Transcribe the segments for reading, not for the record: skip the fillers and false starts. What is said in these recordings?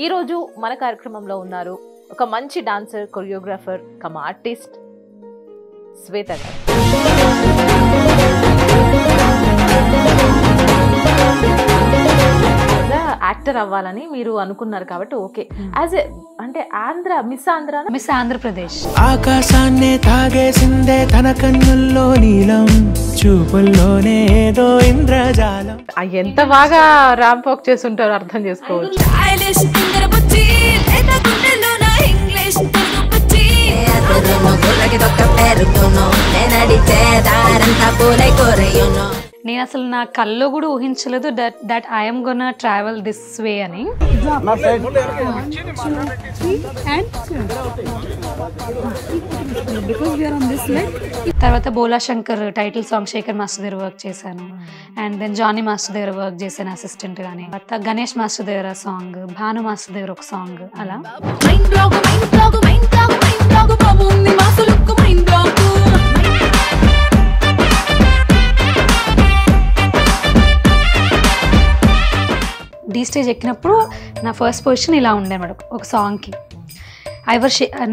ఈ రోజు మన కార్యక్రమంలో ఉన్నారు ఒక మంచి డాన్సర్, కొరియోగ్రాఫర్ కమ్ ఆర్టిస్ట్ శ్వేత గారు. యాక్టర్ అవ్వాలని మీరు అనుకున్నారు కాబట్టి ఓకే. యాజ్ అంటే మిస్ ఆంధ్రప్రదేశ్ ఆకాశాన్నే తాగేసిందే తన కన్నుల్లో నీలం, చూపుల్లోనే ఏదో ఇంద్రజాలం. ఎంత బాగా ర్యాంప్ వాక్ చేస్తుంటారో అర్థం చేసుకోవచ్చు. నేను అసలు నా కల్లో కూడా ఊహించలేదు that I'm gonna travel this way అని. తర్వాత Bhola Shankar title song Shekhar master దగ్గర వర్క్ చేశాను. అండ్ దెన్ జానీ మాస్టర్ దగ్గర వర్క్ చేశాను అసిస్టెంట్ గానీ. తర్వాత గణేష్ మాస్టర్ దగ్గర సాంగ్, భాను మాస్టర్ దగ్గర ఒక సాంగ్, అలా డీ స్టేజ్ ఎక్కినప్పుడు నా ఫస్ట్ పొజిషన్ ఇలా ఉండే అనమాట. ఒక సాంగ్కి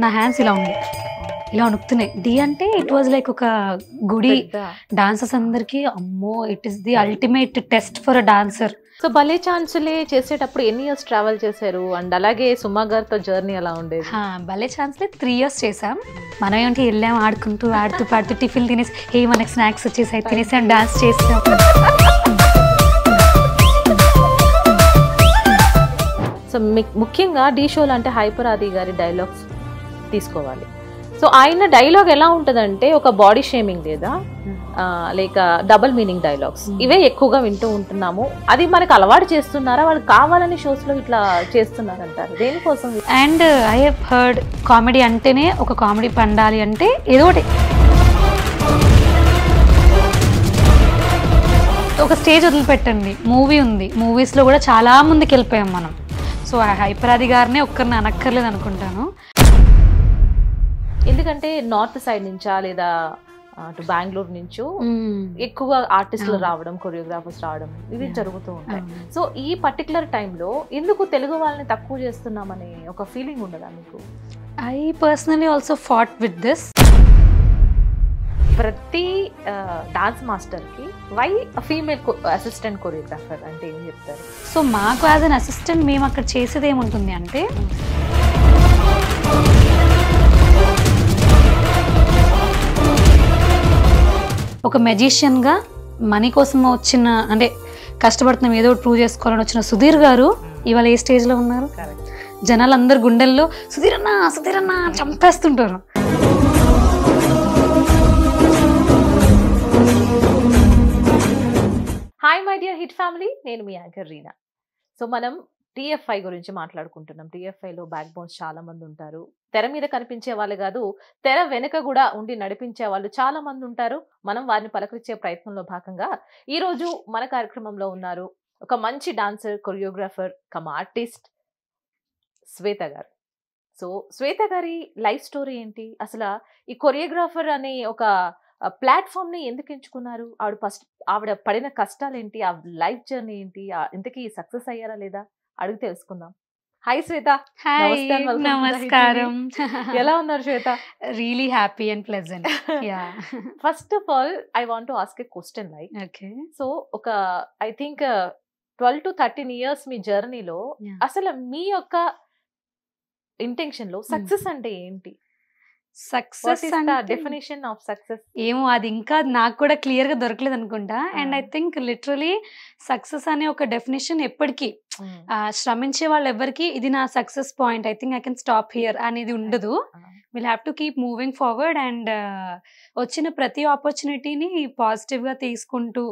నా హ్యాండ్స్ ఇలా ఉండే, ఇలా వణుకుతున్నాయి. డి అంటే ఇట్ వాజ్ లైక్ ఒక గుడి. డాన్సర్స్ అందరికి అమ్మో, it is the ultimate test for a dancer. So భలే ఛాన్సులే చేసేటప్పుడు ఎన్ని ఇయర్స్ ట్రావెల్ చేశారు? అండ్ అలాగే సుమా గారితో జర్నీ ఎలా ఉండేది? భలే ఛాన్స్లే 3 years చేసాం. మనం ఏంటి వెళ్ళాం, ఆడుకుంటూ పాడుతూ టిఫిన్ తినేసి మనకి స్నాక్స్ వచ్చేసి తినేసాం, డాన్స్ చేసాం. సో ముఖ్యంగా డీ షోలో అంటే హైపర్ ఆది గారి డైలాగ్స్ తీసుకోవాలి. సో ఆయన డైలాగ్ ఎలా ఉంటుందంటే ఒక బాడీ షేమింగ్ లేదా లేక డబుల్ మీనింగ్ డైలాగ్స్, ఇవే ఎక్కువగా వింటూ ఉంటున్నాము. అది మనకు అలవాటు చేస్తున్నారా, వాళ్ళు కావాలని షోస్ లో ఇట్లా చేస్తున్నారంటారు? దేనికోసం? And I have heard comedy అంటేనే ఒక కామెడీ పండాలి అంటే ఏదో ఒకటి ఒక స్టేజ్ వదిలిపెట్టండి. మూవీ ఉంది, మూవీస్లో కూడా చాలా ముందుకు వెళ్ళిపోయాం మనం. సో హైపర్ ఆది గారినే ఒక్కరిని అనక్కర్లేదు అనుకుంటాను. ఎందుకంటే నార్త్ సైడ్ నుంచా లేదా అటు బెంగళూరు నుంచో ఎక్కువ ఆర్టిస్టులు రావడం, కొరియోగ్రాఫర్స్ రావడం, ఇవి జరుగుతూ ఉంటాయి. సో ఈ పర్టికులర్ టైంలో ఎందుకు తెలుగు వాళ్ళని తక్కువ చేస్తున్నామని ఒక ఫీలింగ్ ఉండదా మీకు? I personally also fought with this. ప్రతి డాన్స్ మాస్టర్ కి వై ఫీమేల్ అసిస్టెంట్ కొరియోగ్రాఫర్ అంటే ఏం చెప్తారు? సో మాకు యాజ్ అన్ అసిస్టెంట్ మేము అక్కడ చేసేది ఏముంటుంది అంటే, ఒక మెజిషియన్గా మనీ కోసం వచ్చిన, అంటే కష్టపడుతున్నాం ఏదో ప్రూవ్ చేసుకోవాలని వచ్చిన సుధీర్ గారు ఇవాళ ఏ స్టేజ్లో ఉన్నారు? జనాలు అందరు గుండెల్లో సుధీర్ అన్న చంపేస్తుంటారు. Hi my dear hit family, నేను మీ యాంకర్ రీనా. సో మనం టీఎఫ్ఐ గురించి మాట్లాడుకుంటున్నాం. టీఎఫ్ఐలో బ్యాక్ బోన్స్ చాలా మంది ఉంటారు. తెర మీద కనిపించే వాళ్ళు కాదు, తెర వెనుక కూడా ఉండి నడిపించే వాళ్ళు చాలా మంది ఉంటారు. మనం వారిని పలకరించే ప్రయత్నంలో భాగంగా ఈ రోజు మన కార్యక్రమంలో ఉన్నారు ఒక మంచి డాన్సర్, కొరియోగ్రాఫర్ కమ్ ఆర్టిస్ట్ శ్వేత గారు. సో శ్వేత గారి లైఫ్ స్టోరీ ఏంటి? అసలు ఈ కొరియోగ్రాఫర్ అనే ఒక ప్లాట్ఫామ్ ని ఎందుకు ఎంచుకున్నారు? ఆవిడ పడిన కష్టాలు ఏంటి? ఆ లైఫ్ జర్నీ ఏంటి? ఇంతకీ సక్సెస్ అయ్యారా లేదా అడిగి తెలుసుకుందాం. హాయ్ శ్వేత. నమస్కారం. ఎలా ఉన్నారు Shweta? Really happy and pleasant. First of all I want to ask a question. Like so ఒక ఐ థింక్ 12 to 13 years మీ జర్నీలో అసలు మీ యొక్క ఇంటెన్షన్ లో సక్సెస్ అంటే ఏంటి? సక్సెస్ డెఫినేషన్ ఆఫ్ సక్సెస్ ఏమో, అది ఇంకా నాకు కూడా క్లియర్ గా దొరకలేదు అనుకుంటా. And I think literally success అనే ఒక డెఫినేషన్ ఎప్పటికీ శ్రమించే వాళ్ళు ఎవరికి ఇది నా success point, I think I can stop here అనేది ఉండదు. Will have to keep moving forward and వచ్చిన ప్రతి ఆపర్చునిటీని పాజిటివ్ గా తీసుకుంటూ,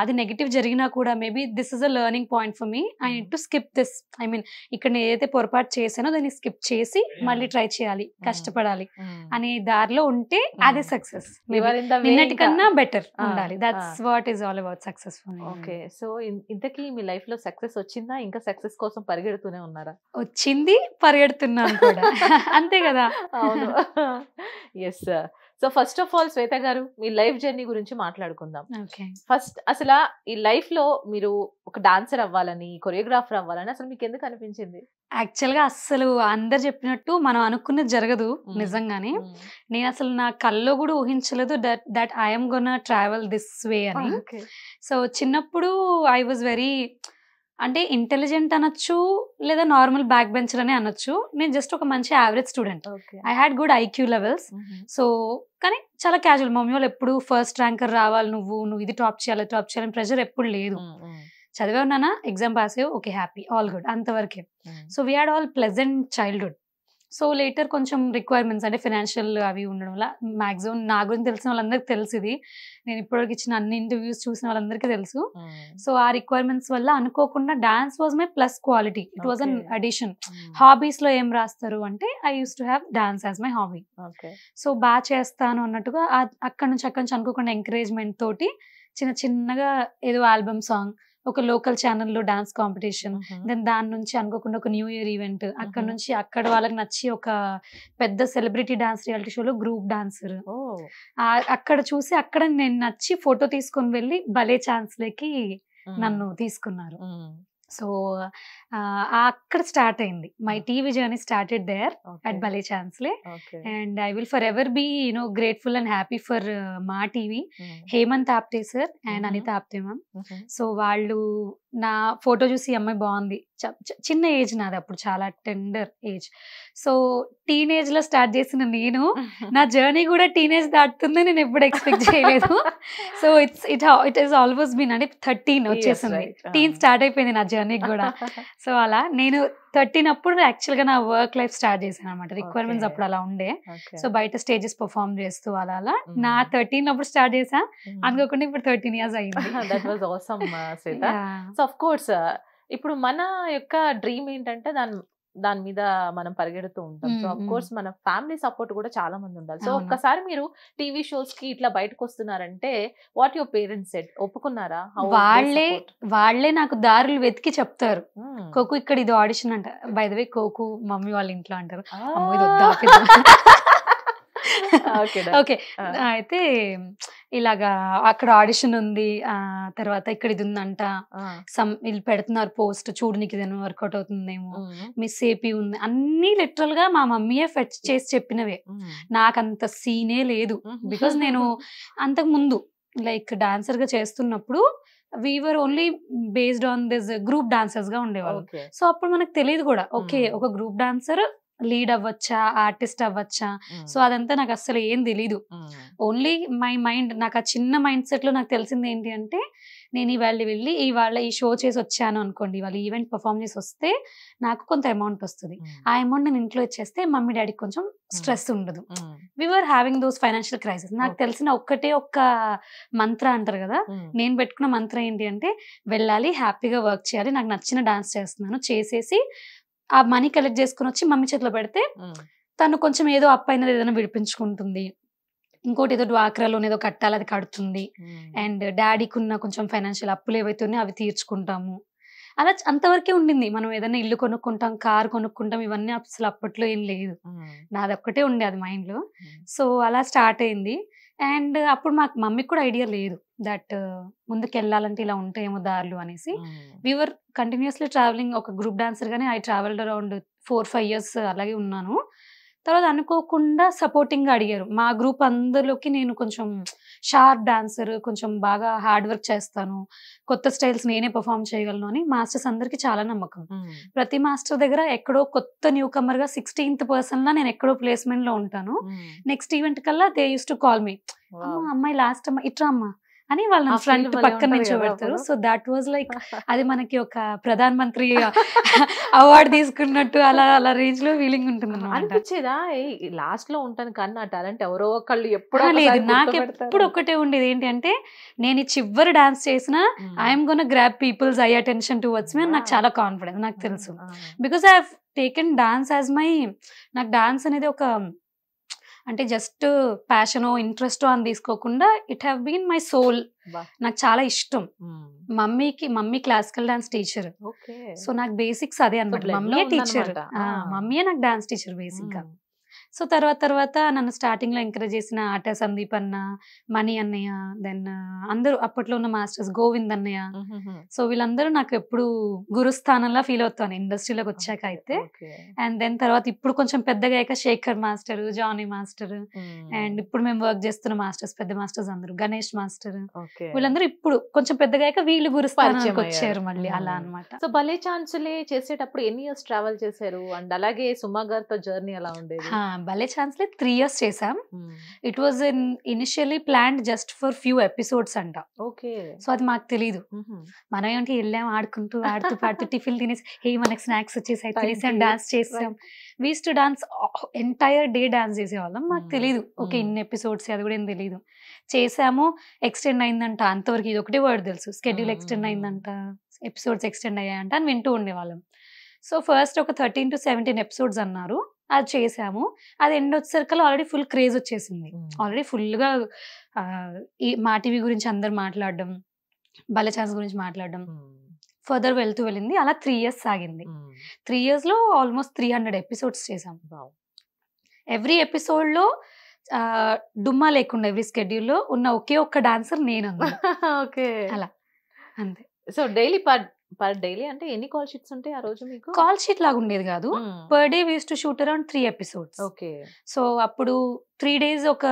అది నెగిటివ్ జరిగినా కూడా maybe this is a learning point for me, I need to skip this. I mean ఇక్కడ నేను ఏదైతే పొరపాటు చేశానో దాన్ని స్కిప్ చేసి మళ్ళీ ట్రై చేయాలి, కష్టపడాలి అనే దారిలో ఉంటే అదే సక్సెస్. నిన్నటికన్నా బెటర్ ఉండాలి. That's what is all about success for me. Okay, so ఇంతకీ మీ లైఫ్ లో సక్సెస్ వచ్చిందా? ఇంకా సక్సెస్ కోసం పరిగెడుతూనే ఉన్నారా? వచ్చింది, పరిగెడుతున్నాను కూడా. అంతే కదా. అవును. Yes. So first of all Shweta గారు మీ లైఫ్ జర్నీ గురించి మాట్లాడుకుందాం. ఓకే. ఫస్ట్ అసలు ఈ లైఫ్ లో మీరు ఒక డాన్సర్ అవ్వాలని, కొరియోగ్రాఫర్ అవ్వాలని అసలు మీకు ఎందుకు అనిపించింది? యాక్చువల్ గా అస్సలు అందరు చెప్పినట్టు మనం అనుకున్నది జరగదు నిజంగానే. నేను అసలు నా కల్లో కూడా ఊహించలేదు that I'm gonna travel this way అని. సో చిన్నప్పుడు ఐ వాజ్ వెరీ అంటే ఇంటెలిజెంట్ అనొచ్చు లేదా నార్మల్ బ్యాక్ బెంచర్ అని అనొచ్చు. నేను జస్ట్ ఒక మంచి average student. I had good IQ levels. So కానీ చాలా క్యాజువల్. మమ్మీ వాళ్ళు ఎప్పుడు ఫస్ట్ ర్యాంకర్ రావాలి, నువ్వు ఇది టాప్ చేయాలని ప్రెషర్ ఎప్పుడు లేదు. చదివే ఉన్నానా, ఎగ్జామ్ పాస్ అయ్యో, ఓకే హ్యాపీ, ఆల్ గుడ్, అంతవరకే. So we had all pleasant childhood. So later కొంచెం రిక్వైర్మెంట్స్ అంటే ఫైనాన్షియల్ అవి ఉండడం వల్ల మాక్సిమం నా గురించి తెలిసిన వాళ్ళందరికీ తెలుసు. ఇది నేను ఇప్పటివరకు ఇచ్చిన అన్ని ఇంటర్వ్యూస్ చూసిన వాళ్ళందరికీ తెలుసు. సో ఆ రిక్వైర్మెంట్స్ వల్ల అనుకోకుండా dance was my plus quality. It was an addition. Hobbies లో ఏం రాస్తారు అంటే I use to have dance as my hobby. So బాగా చేస్తాను అన్నట్టుగా అక్కడి నుంచి అనుకోకుండా ఎంకరేజ్మెంట్ తోటి చిన్నగా ఏదో ఆల్బమ్ సాంగ్, ఒక లోకల్ ఛానల్లో డాన్స్ కాంపిటీషన్, దెన్ దాని నుంచి అనుకోకుండా ఒక న్యూ ఇయర్ ఈవెంట్, అక్కడ నుంచి అక్కడ వాళ్ళకి నచ్చి ఒక పెద్ద సెలబ్రిటీ డాన్స్ రియాలిటీ షోలో గ్రూప్ డాన్సర్, అక్కడ చూసి అక్కడ నేను నచ్చి ఫోటో తీసుకొని వెళ్ళి భలే ఛాన్స్ లకి నన్ను తీసుకున్నారు. సో అక్కడ స్టార్ట్ అయింది my TV journey. Started there at భలే ఛాన్స్లే. And I will forever be grateful and happy for Maa TV, Hemant Apte sir and Anitha Apte ma'am. So వాళ్ళు నా ఫోటో చూసి అమ్మాయి బాగుంది, చిన్న ఏజ్ నాది అప్పుడు, చాలా టెండర్ ఏజ్. సో టీనేజ్ లో స్టార్ట్ చేసిన నేను నా జర్నీ కూడా టీనేజ్ దాటుతుంది నేను ఎప్పుడు ఎక్స్పెక్ట్ చేయలేదు. So it is almost been అంటే 13 వచ్చేసింది, టీన్ స్టార్ట్ అయిపోయింది నా జర్నీ కూడా. సో అలా నేను 13 అప్పుడు యాక్చువల్ గా నా వర్క్ లైఫ్ స్టార్ట్ చేశాను అనమాట. రిక్వైర్మెంట్స్ అప్పుడు అలా ఉండే. సో బయట స్టేజెస్ పర్ఫార్మ్ చేస్తూ అలా నా 13 అప్పుడు స్టార్ట్ చేసా. అనుకోకుండా ఇప్పుడు 13 years అయింది. That was awesome Shweta. So of course ఇప్పుడు మన యొక్క డ్రీమ్ ఏంటంటే దాని మీద మనం పరిగెడుతూ ఉంటాం. సో ఆఫ్ కోర్స్ మన ఫ్యామిలీ సపోర్ట్ కూడా చాలా మంది ఉండాలి. సో ఒక్కసారి మీరు టీవీ షోస్ కి ఇట్లా బయటకు వస్తున్నారంటే వాట్ యువర్ పేరెంట్స్ సెడ్, ఒప్పుకున్నారా? వాళ్ళే నాకు దారులు వెతికి చెప్తారు, కోకు ఇక్కడ ఇది ఆడిషన్ అంట. By the way Coke mummy వాళ్ళ ఇంట్లో అంటారు. ఓకే, అయితే ఇలాగా అక్కడ ఆడిషన్ ఉంది, తర్వాత ఇక్కడ ఇది ఉందంట, వీళ్ళు పెడుతున్నారు పోస్ట్, చూడు నీకు ఇదేమో వర్కౌట్ అవుతుందేమో, మిస్ ఏపీ ఉంది, అన్ని లిటరల్ గా మా మమ్మీయే ఫెచ్ చేసి చెప్పినవే. నాకంత సీనే లేదు. బికాస్ నేను అంతకు ముందు లైక్ డాన్సర్ గా చేస్తున్నప్పుడు we are only based on this group dancers గా ఉండేవాళ్ళు. సో అప్పుడు మనకు తెలియదు కూడా, ఓకే ఒక గ్రూప్ డాన్సర్ లీడ్ అవ్వచ్చా, ఆర్టిస్ట్ అవ్వచ్చా. సో అదంతా నాకు అసలు ఏం తెలీదు. ఓన్లీ మై మైండ్, నాకు ఆ చిన్న మైండ్ సెట్ లో నాకు తెలిసింది ఏంటి అంటే, నేను ఇవాళ ఈ షో చేసి వచ్చాను అనుకోండి, ఇవాళ ఈవెంట్ పర్ఫామ్ చేసి వస్తే నాకు కొంత అమౌంట్ వస్తుంది. ఆ అమౌంట్ నేను ఇంట్లో ఇచ్చేస్తే మమ్మీ డాడీకి కొంచెం స్ట్రెస్ ఉండదు. We're having those financial crisis. నాకు తెలిసిన ఒక్క మంత్ర అంటారు కదా, నేను పెట్టుకున్న మంత్ర ఏంటి అంటే, వెళ్ళాలి, హ్యాపీగా వర్క్ చేయాలి, నాకు నచ్చిన డాన్స్ చేస్తున్నాను, చేసేసి ఆ మనీ కలెక్ట్ చేసుకుని వచ్చి మమ్మీ చేతిలో పెడితే తను కొంచెం ఏదో అప్పైనది ఏదైనా విడిపించుకుంటుంది, ఇంకోటి ఏదో డ్వాక్రాలో ఏదో కట్టాలి, అది కడుతుంది, అండ్ డాడీకి ఉన్న కొంచెం ఫైనాన్షియల్ అప్పులు ఏవైతే ఉన్నాయో అవి తీర్చుకుంటాము. అలా అంతవరకే ఉండింది. మనం ఏదైనా ఇల్లు కొనుక్కుంటాం, కార్ కొనుక్కుంటాం, ఇవన్నీ అసలు అప్పట్లో ఏం లేదు. నాది ఒక్కటే ఉండే అది మైండ్ లో. సో అలా స్టార్ట్ అయింది. అండ్ అప్పుడు మాకు మమ్మీకి కూడా ఐడియా లేదు దట్ ముందుకు వెళ్ళాలంటే ఇలా ఉంటాయేమో దారులు అనేసి. We're continuously travelling. ఒక గ్రూప్ డాన్సర్ గానే ఐ ట్రావెల్డ్ అరౌండ్ 4-5 years అలాగే ఉన్నాను. తర్వాత అనుకోకుండా సపోర్టింగ్ గా అడిగారు. మా గ్రూప్ అందరిలోకి నేను కొంచెం షార్ప్ డాన్సర్, కొంచెం బాగా హార్డ్ వర్క్ చేస్తాను, కొత్త స్టైల్స్ నేనే పర్ఫామ్ చేయగలను అని మాస్టర్స్ అందరికి చాలా నమ్మకం. ప్రతి మాస్టర్ దగ్గర ఎక్కడో కొత్త న్యూ కమర్ గా 16th person లా నేను ఎక్కడో ప్లేస్మెంట్ లో ఉంటాను. నెక్స్ట్ ఈవెంట్ కల్లా they use to call me, అమ్మాయి లాస్ట్ అమ్మ ఇట్రా అమ్మా అని వాళ్ళ ఫ్రంట్ పక్కన నిల్చోబెడతారు. సో దాట్ వాజ్ లైక్, అది మనకి ఒక ప్రధాన మంత్రి అవార్డు తీసుకున్నట్టు అలా రేంజ్ లో ఫీలింగ్ ఉంటుంది. అనిపించేదా లాస్ట్ లో ఉంటాను కానీ నా టాలెంట్ ఎవరో ఒకళ్ళు ఎప్పుడు లేదు. నాకు ఎప్పుడు ఒకటే ఉండేది ఏంటి అంటే, నేను చివరి డాన్స్ చేసినా I'm gonna grab people's eye attention towards me అని నాకు చాలా కాన్ఫిడెన్స్. నాకు తెలుసు, because I have taken dance as my, నాకు డాన్స్ అనేది ఒక అంటే జస్ట్ ప్యాషనో ఇంట్రెస్టో అని తీసుకోకుండా it have been my soul. నాకు చాలా ఇష్టం. Mummy classical dance teacher. So నాకు బేసిక్స్ అదే అనమాట. మమ్మీయే టీచర్, మమ్మీయే నాకు డాన్స్ టీచర్ బేసిక్ గా. సో తర్వాత నన్ను స్టార్టింగ్ లో ఎంకరేజ్ చేసిన ఆట సందీప్ అన్న, మణి అన్నయ్య, దెన్ అందరూ అప్పట్లో ఉన్న మాస్టర్స్, గోవింద్ అన్నయ్య. సో వీళ్ళందరూ నాకు ఎప్పుడు గురుస్థానంలా ఫీల్ అవుతాను ఇండస్ట్రీలోకి వచ్చాక అయితే. అండ్ దెన్ తర్వాత ఇప్పుడు కొంచెం పెద్దగా అయ్యాక Shekhar master, Jani master, and ఇప్పుడు మేము వర్క్ చేస్తున్న మాస్టర్స్, పెద్ద మాస్టర్స్ అందరూ, గణేష్ మాస్టర్, వీళ్ళందరూ ఇప్పుడు కొంచెం పెద్దగా అయ్యాక వీళ్ళు గురుస్థానానికి వచ్చారు మళ్ళీ, అలా అన్నమాట. సో భలే ఛాన్సులే చేసేటప్పుడు ఎన్ని ఇయర్స్ ట్రావెల్ చేశారు? అండ్ అలాగే సుమా గారితో జర్నీ ఎలా ఉండేది? భలే ఛాన్స్లే 3 years చేసాం. It was initially planned just for few episodes అంట. ఓకే. సో అది మాకు తెలీదు. మనం ఏంటి వెళ్ళాం ఆడుకుంటూ ఆడుతూ పాడుతూ టిఫిన్ తినేసి హే మనకి స్నాక్స్ వచ్చేసాయి తినేసాం, డాన్స్ చేసాం. We used to dance entire day dance చేసేవాళ్ళం. మాకు తెలీదు ఓకే ఇన్ని ఎపిసోడ్స్, అది కూడా ఏం తెలీదు. చేసాము, ఎక్స్టెండ్ అయిందంట, అంతవరకు ఇది ఒకటే వర్డ్ తెలుసు, స్కెడ్యూల్ ఎక్స్టెండ్ అయిందంట, ఎపిసోడ్స్ ఎక్స్టెండ్ అయ్యాయంట అని వింటూ ఉండేవాళ్ళం. సో ఫస్ట్ ఒక 13 to 17 ఎపిసోడ్స్ అన్నారు, అది చేసాము. అది ఎండ్ వచ్చేసరికి ఆల్రెడీ ఫుల్ క్రేజ్ వచ్చేసింది. ఆల్రెడీ ఫుల్గా ఈ మా టీవీ గురించి అందరు మాట్లాడడం, భలే ఛాన్స్ గురించి మాట్లాడడం ఫర్దర్ వెళ్తూ వెళ్ళింది. అలా 3 years సాగింది. 3 years లో ఆల్మోస్ట్ 300 ఎపిసోడ్స్ చేసాం. ఎవ్రీ ఎపిసోడ్ లో డుమ్మా లేకుండా ఎవ్రీ స్కెడ్యూల్ లో ఉన్న ఒకే ఒక్క డాన్సర్ నేను. ఓకే, అలా అంతే. సో డైలీ పర్ డైలీ అంటే ఎన్ని కాల్ షీట్స్ ఉంటాయి ఆ రోజు మీకు? కాల్ షీట్ లాగా ఉండేది కాదు. Per day we use to shoot around 3 episodes. Okay. So అప్పుడు 3 days ఒక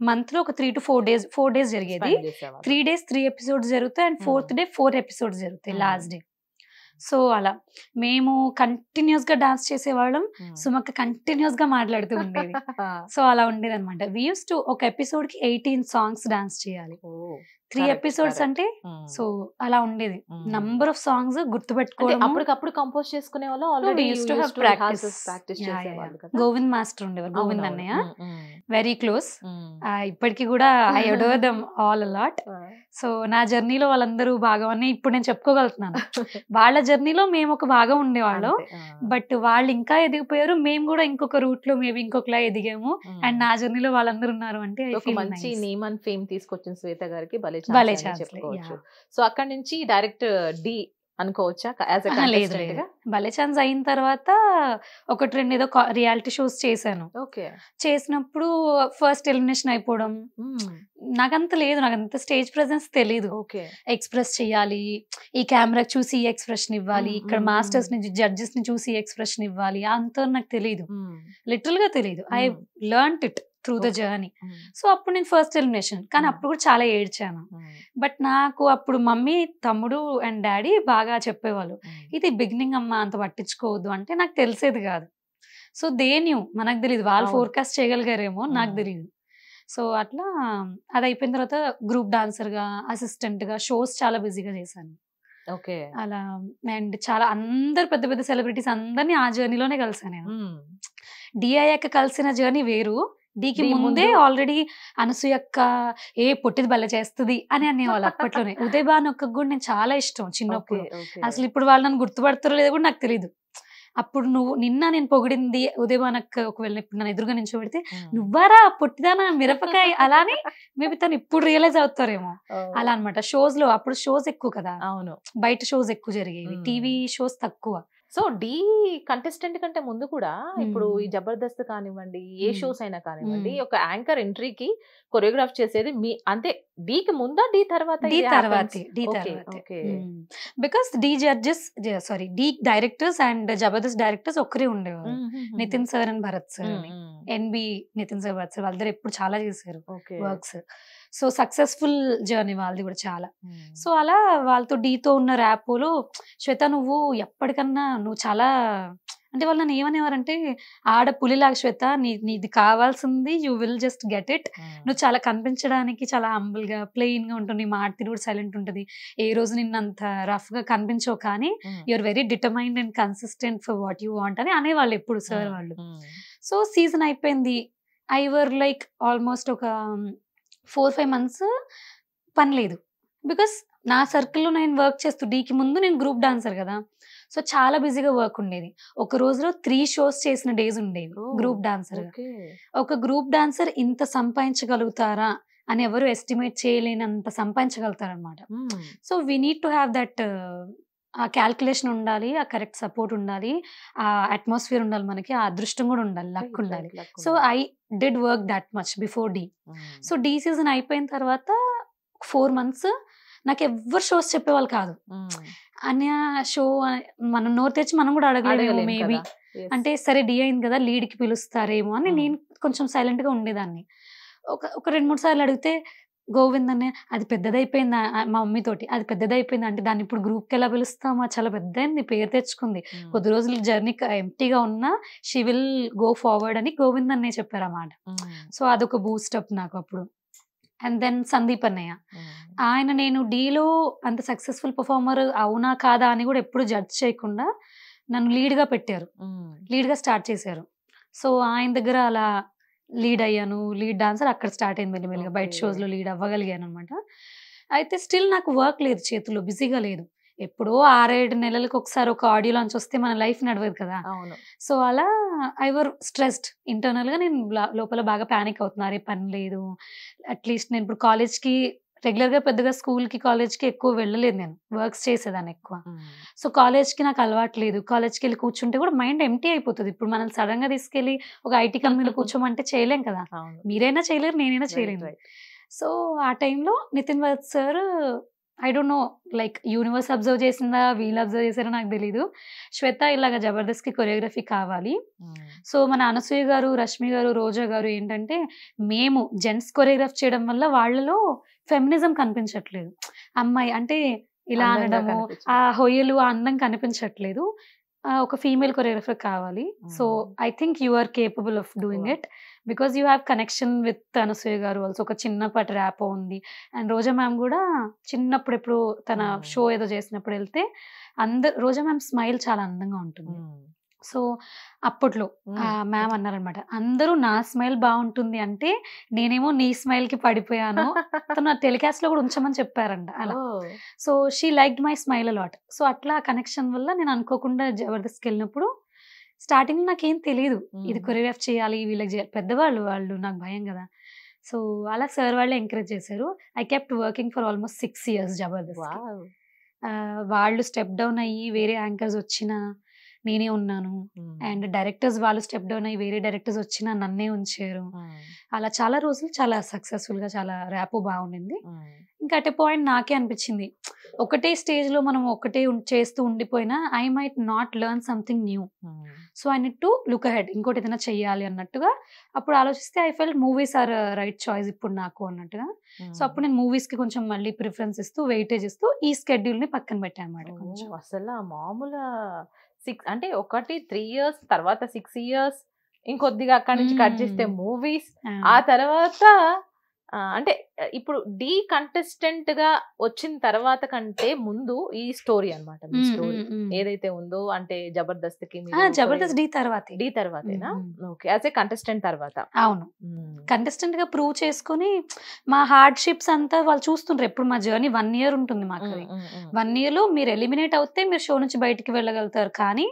మంత్ లో ఒక 3 to 4 days జరిగేది. 3 days 3 episodes జరుగుతాయి అండ్ 4th day 4 episodes జరుగుతాయి లాస్ట్ డే. సో అలా మేము కంటిన్యూస్ గా డాన్స్ చేసేవాళ్ళం, సుమక్క కంటిన్యూస్ గా మాట్లాడుతూ ఉండేది. సో అలా ఉండేది అనమాట. వీ యూస్ టు ఒక ఎపిసోడ్ కి 18 songs డాన్స్ చేయాలి. 3 episodes అంటే సో అలా ఉండేది. నంబర్ ఆఫ్ సాంగ్స్ గుర్తుపెట్టుకోవడం, అప్పటికప్పుడు కంపోజ్ చేసుకునే వాళ్ళు. ఆల్రెడీ ప్రాక్టీస్ చేసేవాళ్ళు. గోవింద్ మాస్టర్ ఉండేవారు, గోవింద్ అన్నయ్య, వెరీ క్లోజ్. ఇప్పటికి కూడా I adore them all a lot. So నా జర్నీలో వాళ్ళందరూ భాగం అని ఇప్పుడు నేను చెప్పుకోగలుగుతున్నాను. వాళ్ళ జర్నీలో మేము ఒక భాగం ఉండేవాళ్ళం, బట్ వాళ్ళు ఇంకా ఎదిగిపోయారు, మేము కూడా ఇంకొక రూట్ లో మేబీ ఇంకొకలా ఎదిగాము. అండ్ నా జర్నీలో వాళ్ళందరూ ఉన్నారు అంటే మంచి నేమ్ అండ్ ఫేమ్ తీసుకొచ్చిన శ్వేత గారికి భలే ఛాన్స్ చెప్పుకోవచ్చు. సో అక్కడ నుంచి డైరెక్ట్ డి అనుకోవచ్చా? భలే ఛాన్స్ అయిన తర్వాత 1-2 ఏదో రియాలిటీ షోస్ చేశాను. చేసినప్పుడు ఫస్ట్ ఎలిమినేషన్ అయిపోవడం, నాకంత లేదు, నాకంత స్టేజ్ ప్రెసెన్స్ తెలీదు. ఎక్స్ప్రెస్ చెయ్యాలి, ఈ కెమెరా చూసి ఈ ఎక్స్ప్రెషన్ ఇవ్వాలి, ఇక్కడ మాస్టర్స్ ని జడ్జెస్ ని చూసి ఎక్స్ప్రెషన్ ఇవ్వాలి, అంత నాకు తెలీదు, లిటరల్ గా తెలీదు. I learned it through the journey. So అప్పుడు నేను ఫస్ట్ ఎలిమినేషన్, కానీ అప్పుడు కూడా చాలా ఏడ్చాను. బట్ నాకు అప్పుడు మమ్మీ, తమ్ముడు అండ్ డాడీ బాగా చెప్పేవాళ్ళు, ఇది బిగినింగ్ అమ్మా, అంత పట్టించుకోవద్దు అంటే. నాకు తెలిసేది కాదు. సో దేన్యూ మనకు తెలియదు, వాళ్ళు ఫోర్కాస్ట్ చేయగలిగారేమో, నాకు తెలియదు. సో అట్లా అది అయిపోయిన తర్వాత గ్రూప్ డాన్సర్ గా, అసిస్టెంట్ గా షోస్ చాలా బిజీగా చేశాను. అలా అండ్ చాలా అందరు పెద్ద పెద్ద సెలబ్రిటీస్ అందరినీ ఆ జర్నీలోనే కలిసాను నేను. డి అయ్యాక కలిసిన జర్నీ వేరు, డీకి ముందే ఆల్రెడీ అనసూయక్క ఏ పొట్టిది భలే చేస్తుంది అని అనేవాళ్ళు అప్పట్లోనే. ఉదయ్ భానుక్క కూడా నేను చాలా ఇష్టం చిన్నప్పుడు. అసలు ఇప్పుడు వాళ్ళు నన్ను గుర్తుపడతారో లేదో కూడా నాకు తెలియదు. అప్పుడు నిన్న నేను పొగిడింది ఉదయ్ భానుక్క, ఒకవేళ ఇప్పుడు నన్ను ఎదురుగా నిల్చోబెడితే నువ్వారా పొట్టిదానా మిరపకాయ అలానే మేబీ తను ఇప్పుడు రియలైజ్ అవుతారేమో, అలా అనమాట. షోస్ లో అప్పుడు షోస్ ఎక్కువ కదా, అవును, బయట షోస్ ఎక్కువ జరిగేవి, టీవీ షోస్ తక్కువ. సో డి కంటెస్టెంట్ కంటే ముందు కూడా ఇప్పుడు ఈ జబర్దస్త్ కానివ్వండి, ఏ షోస్ అయినా కానివ్వండి, ఒక యాంకర్ ఎంట్రీకి కొరియోగ్రాఫ్ చేసేది మీ అంతే. డీకి ముందా డి తర్వాత? Because the judges the directors and Jabardasth directors ఒక్కరే ఉండేవారు, Nitin sir and Bharat sir అని. ఎన్బి నితిన్ సార్, భరత్ సార్ వాళ్ళిద్దరు ఎప్పుడు చాలా చేశారు వర్క్స్. సో సక్సెస్ఫుల్ జర్నీ వాళ్ళది కూడా చాలా. సో అలా వాళ్ళతో డీతో ఉన్న ర్యాపోలో, శ్వేత నువ్వు ఎప్పటికన్నా నువ్వు చాలా అంటే వాళ్ళు నన్ను ఏమనేవారంటే, ఆడ పులిలాగా శ్వేత, నీది కావాల్సింది you will just get it. నువ్వు చాలా కనిపించడానికి చాలా హంబుల్ గా, ప్లెయిన్ గా ఉంటుంది, మాట తీరు కూడా సైలెంట్ ఉంటుంది, ఏ రోజు నిన్నంత రఫ్ గా కనిపించవు, కానీ you're very determined and consistent for what you want అని అనేవాళ్ళు ఎప్పుడు సార్ వాళ్ళు. సో సీజన్ అయిపోయింది, ఐ వర్ లైక్ ఆల్మోస్ట్ ఒక 4-5 months పని లేదు. బికాస్ నా సర్కిల్లో నేను వర్క్ చేస్తూ, డీకి ముందు నేను గ్రూప్ డాన్సర్ కదా, సో చాలా బిజీగా వర్క్ ఉండేది. ఒక రోజులో 3 shows చేసిన డేస్ ఉండేవి గ్రూప్ డాన్సర్. ఒక గ్రూప్ డాన్సర్ ఇంత సంపాదించగలుగుతారా అని ఎవరు ఎస్టిమేట్ చేయలేనంత సంపాదించగలుగుతారు అనమాట. So we need to have that ఆ క్యాల్కులేషన్ ఉండాలి, ఆ కరెక్ట్ సపోర్ట్ ఉండాలి, ఆ అట్మాస్ఫియర్ ఉండాలి, మనకి ఆ అదృష్టం కూడా ఉండాలి, లక్ ఉండాలి. So I did work that much before Dhee. So Dhee season అయిపోయిన తర్వాత 4 months నాకు ఎవ్వరు షోస్ చెప్పేవాళ్ళు కాదు. అన్య షో మనం నోరు తెచ్చి మనం కూడా అడగలేము మేబీ. అంటే సరే డి అయింది కదా, లీడ్కి పిలుస్తారేమో అని నేను కొంచెం సైలెంట్గా ఉండేదాన్ని. ఒక 2-3 సార్లు అడిగితే గోవింద్ అనే అది పెద్దదైపోయింది, మా మమ్మీతోటి అది పెద్దదైపోయింది అంటే దాన్ని ఇప్పుడు గ్రూప్కి ఎలా పిలుస్తామా, చాలా పెద్దయింది, పేరు తెచ్చుకుంది, కొద్ది రోజులు జర్నీ ఎంటీగా ఉన్నా షీ విల్ గో ఫార్వర్డ్ అని గోవింద్ అనే చెప్పారు అన్నమాట. సో అదొక బూస్టప్ నాకు అప్పుడు. అండ్ దెన్ సందీప్ అన్నయ్య, ఆయన నేను డీలో అంత సక్సెస్ఫుల్ పర్ఫార్మర్ అవునా కాదా అని కూడా ఎప్పుడు జడ్జ్ చేయకుండా నన్ను లీడ్గా పెట్టారు, లీడ్గా స్టార్ట్ చేశారు. సో ఆయన దగ్గర అలా లీడ్ అయ్యాను, లీడ్ డాన్సర్ అక్కడ స్టార్ట్ అయింది మెల్లిమెల్లిగా, బయట షోస్లో లీడ్ అవ్వగలిగాను అనమాట. అయితే స్టిల్ నాకు వర్క్ లేదు చేతుల్లో, బిజీగా లేదు. ఎప్పుడో 6-7 నెలలకు ఒకసారి ఒక ఆడియో లాంచ్ వస్తే మన లైఫ్ నడవదు కదా. సో అలా ఐ వర్ స్ట్రెస్డ్ ఇంటర్నల్గా, నేను లోపల బాగా ప్యానిక్ అవుతున్నా, అరే పని లేదు. అట్లీస్ట్ నేను ఇప్పుడు కాలేజ్కి రెగ్యులర్గా పెద్దగా స్కూల్కి కాలేజ్కి ఎక్కువ వెళ్ళలేదు, నేను వర్క్స్ చేసేదాన్ని ఎక్కువ. సో కాలేజ్కి నాకు అలవాటు లేదు, కాలేజ్కి వెళ్ళి కూర్చుంటే కూడా మైండ్ ఎంటీ అయిపోతుంది. ఇప్పుడు మనం సడన్గా తీసుకెళ్ళి ఒక ఐటీ కంపెనీలో కూర్చోమంటే చేయలేం కదా, మీరైనా చేయలేరు, నేనైనా చేయలేను. సో ఆ టైంలో నితిన్ వత్ sir, I don't know like universe observe చేసిందా వీళ్ళు అబ్జర్వ్ చేశారో నాకు తెలీదు, శ్వేత ఇలాగ జబర్దస్త్కి కొరియోగ్రఫీ కావాలి. సో మన అనసూయ గారు, రష్మి గారు, రోజా గారు ఏంటంటే మేము జెంట్స్ కొరియోగ్రాఫ్ చేయడం వల్ల వాళ్ళలో ఫెమినిజం కనిపించట్లేదు, అమ్మాయి అంటే ఇలా అనడము, ఆ హొయ్యలు, ఆ అందం కనిపించట్లేదు, ఒక ఫీమేల్ కొరియోగ్రఫర్ కావాలి. So I think you are capable of doing it because you have connection with Anasuya గారు ఆల్సో, ఒక చిన్నపాటి ర్యాపో ఉంది. అండ్ రోజా మ్యామ్ కూడా చిన్నప్పుడు ఎప్పుడు తన షో ఏదో చేసినప్పుడు వెళ్తే రోజా మ్యామ్ స్మైల్ చాలా అందంగా ఉంటుంది. సో అప్పట్లో మ్యామ్ అన్నారనమాట, అందరూ నా స్మైల్ బాగుంటుంది అంటే నేనేమో నీ స్మైల్ కి పడిపోయాను, తను టెలికాస్ట్ లో కూడా ఉంచమని చెప్పారంట అలా. So she liked my smile a lot. So అట్లా కనెక్షన్ వల్ల నేను అనుకోకుండా జబర్దస్త్కి వెళ్ళినప్పుడు స్టార్టింగ్ నాకేం తెలియదు, ఇది కొరియోగ్రాఫ్ చేయాలి, వీళ్ళకి చేయాలి, పెద్దవాళ్ళు వాళ్ళు, నాకు భయం కదా. సో అలా సార్ వాళ్ళే ఎంకరేజ్ చేశారు. I kept working for almost 6 years Jabardasth. వాళ్ళు స్టెప్ డౌన్ అయ్యి వేరే యాంకర్స్ వచ్చినా నేనే ఉన్నాను, అండ్ డైరెక్టర్స్ వాళ్ళు స్టెప్ డౌన్ అయ్యి వేరే డైరెక్టర్స్ వచ్చినా నన్నే ఉంచారు. అలా చాలా రోజులు చాలా సక్సెస్ఫుల్ గా, చాలా ర్యాపో బాగుండింది. ఇంకా అట్ ఎ పాయింట్ నాకే అనిపించింది, ఒకటే స్టేజ్ లో మనం ఒకటే చేస్తూ ఉండిపోయినా I might not learn something new. So I need to look ahead, ఇంకోటి ఏదైనా చెయ్యాలి అన్నట్టుగా అప్పుడు ఆలోచిస్తే I felt movies are right choice ఇప్పుడు నాకు అన్నట్టుగా. సో అప్పుడు నేను మూవీస్ కి కొంచెం మళ్ళీ ప్రిఫరెన్స్ ఇస్తూ, వెయిటేజ్ ఇస్తూ ఈ స్కెడ్యూల్ ని పక్కన పెట్టాను అన్నమాట. అసలు మామూలు 6 అంటే 3 years తర్వాత 6 years ఇంకొద్దిగా అక్కడి నుంచి కట్ చేస్తే మూవీస్, ఆ తర్వాత అంటే ఇప్పుడు డి కంటెస్టెంట్ గా వచ్చిన తర్వాత కంటే ముందు ఈ స్టోరీ అన్నమాట, మీ స్టోరీ ఏదైతే ఉందో, అంటే జబర్దస్త్ కి జబర్దస్త్ డి తర్వాతేనా? ఓకే, యాజ్ ఏ కంటెస్టెంట్ తర్వాత. అవును, కంటెస్టెంట్ గా ప్రూవ్ చేసుకుని మా హార్డ్షిప్స్ అంతా వాళ్ళు చూస్తుంటారు. ఎప్పుడు మా జర్నీ 1 year ఉంటుంది మాకు. 1 year లో మీరు ఎలిమినేట్ అవుతే మీరు షో నుంచి బయటికి వెళ్ళగలుగుతారు, కానీ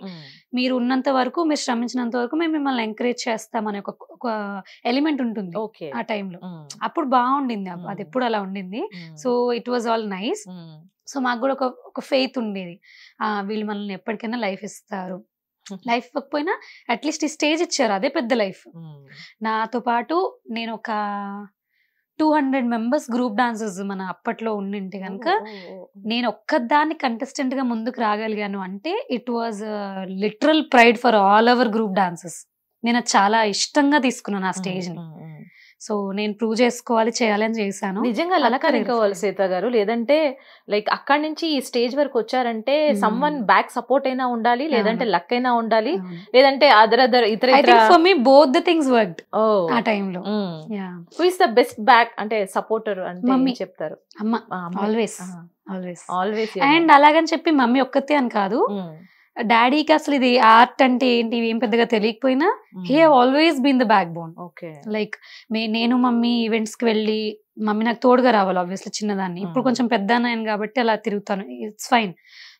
మీరు ఉన్నంత వరకు, మీరు శ్రమించినంత వరకు మేము మిమ్మల్ని ఎంకరేజ్ చేస్తామని ఒక ఎలిమెంట్ ఉంటుంది ఆ టైంలో. అప్పుడు బాగుండింది, అది ఎప్పుడు అలా ఉండింది. So it was all nice. So మాకు కూడా ఒక ఫెయిత్ ఉండేది, వీళ్ళు మనల్ని ఎప్పటికైనా లైఫ్ ఇస్తారు, లైఫ్ ఇవ్వకపోయినా అట్లీస్ట్ ఈ స్టేజ్ ఇచ్చారు, అదే పెద్ద లైఫ్. నాతో పాటు నేను ఒక 200 members గ్రూప్ డాన్సర్స్ మన అప్పట్లో ఉండింటే కనుక నేను ఒక్కదాన్ని కంటెస్టెంట్ గా ముందుకు రాగలిగాను అంటే it was literal pride for all our group dancers. నేను చాలా ఇష్టంగా తీసుకున్నాను ఆ స్టేజ్ ని. సో నేను ప్రూవ్ చేసుకోవాలి, చేయాలి అని చేశాను. నిజంగా లక్ అనుకోవాలి శ్వేత గారు, లేదంటే లైక్ అక్కడి నుంచి ఈ స్టేజ్ వరకు వచ్చారంటే సమ్వన్ బ్యాక్ సపోర్ట్ అయినా ఉండాలి, లేదంటే లక్ అయినా ఉండాలి, లేదంటే ఇతర for me both the things worked ఆ టైంలో. Who is the best back అంటే సపోర్టర్ అంటే మమ్మీ చెప్తారు? అమ్మ, ఆల్వేస్. అండ్ అలాగని చెప్పి మమ్మీ ఒక్కతే అని కాదు, డాడీకి అసలు ఇది ఆర్ట్ అంటే ఏంటి ఏం పెద్దగా తెలియకపోయినా he have always been the backbone. Like నేను మమ్మీ ఈవెంట్స్ కి వెళ్ళి, మమ్మీ నాకు తోడుగా రావాలి ఆబ్వియస్లీ చిన్నదాన్ని, ఇప్పుడు కొంచెం పెద్ద అన్నాను కాబట్టి అలా తిరుగుతాను, ఇట్స్ ఫైన్.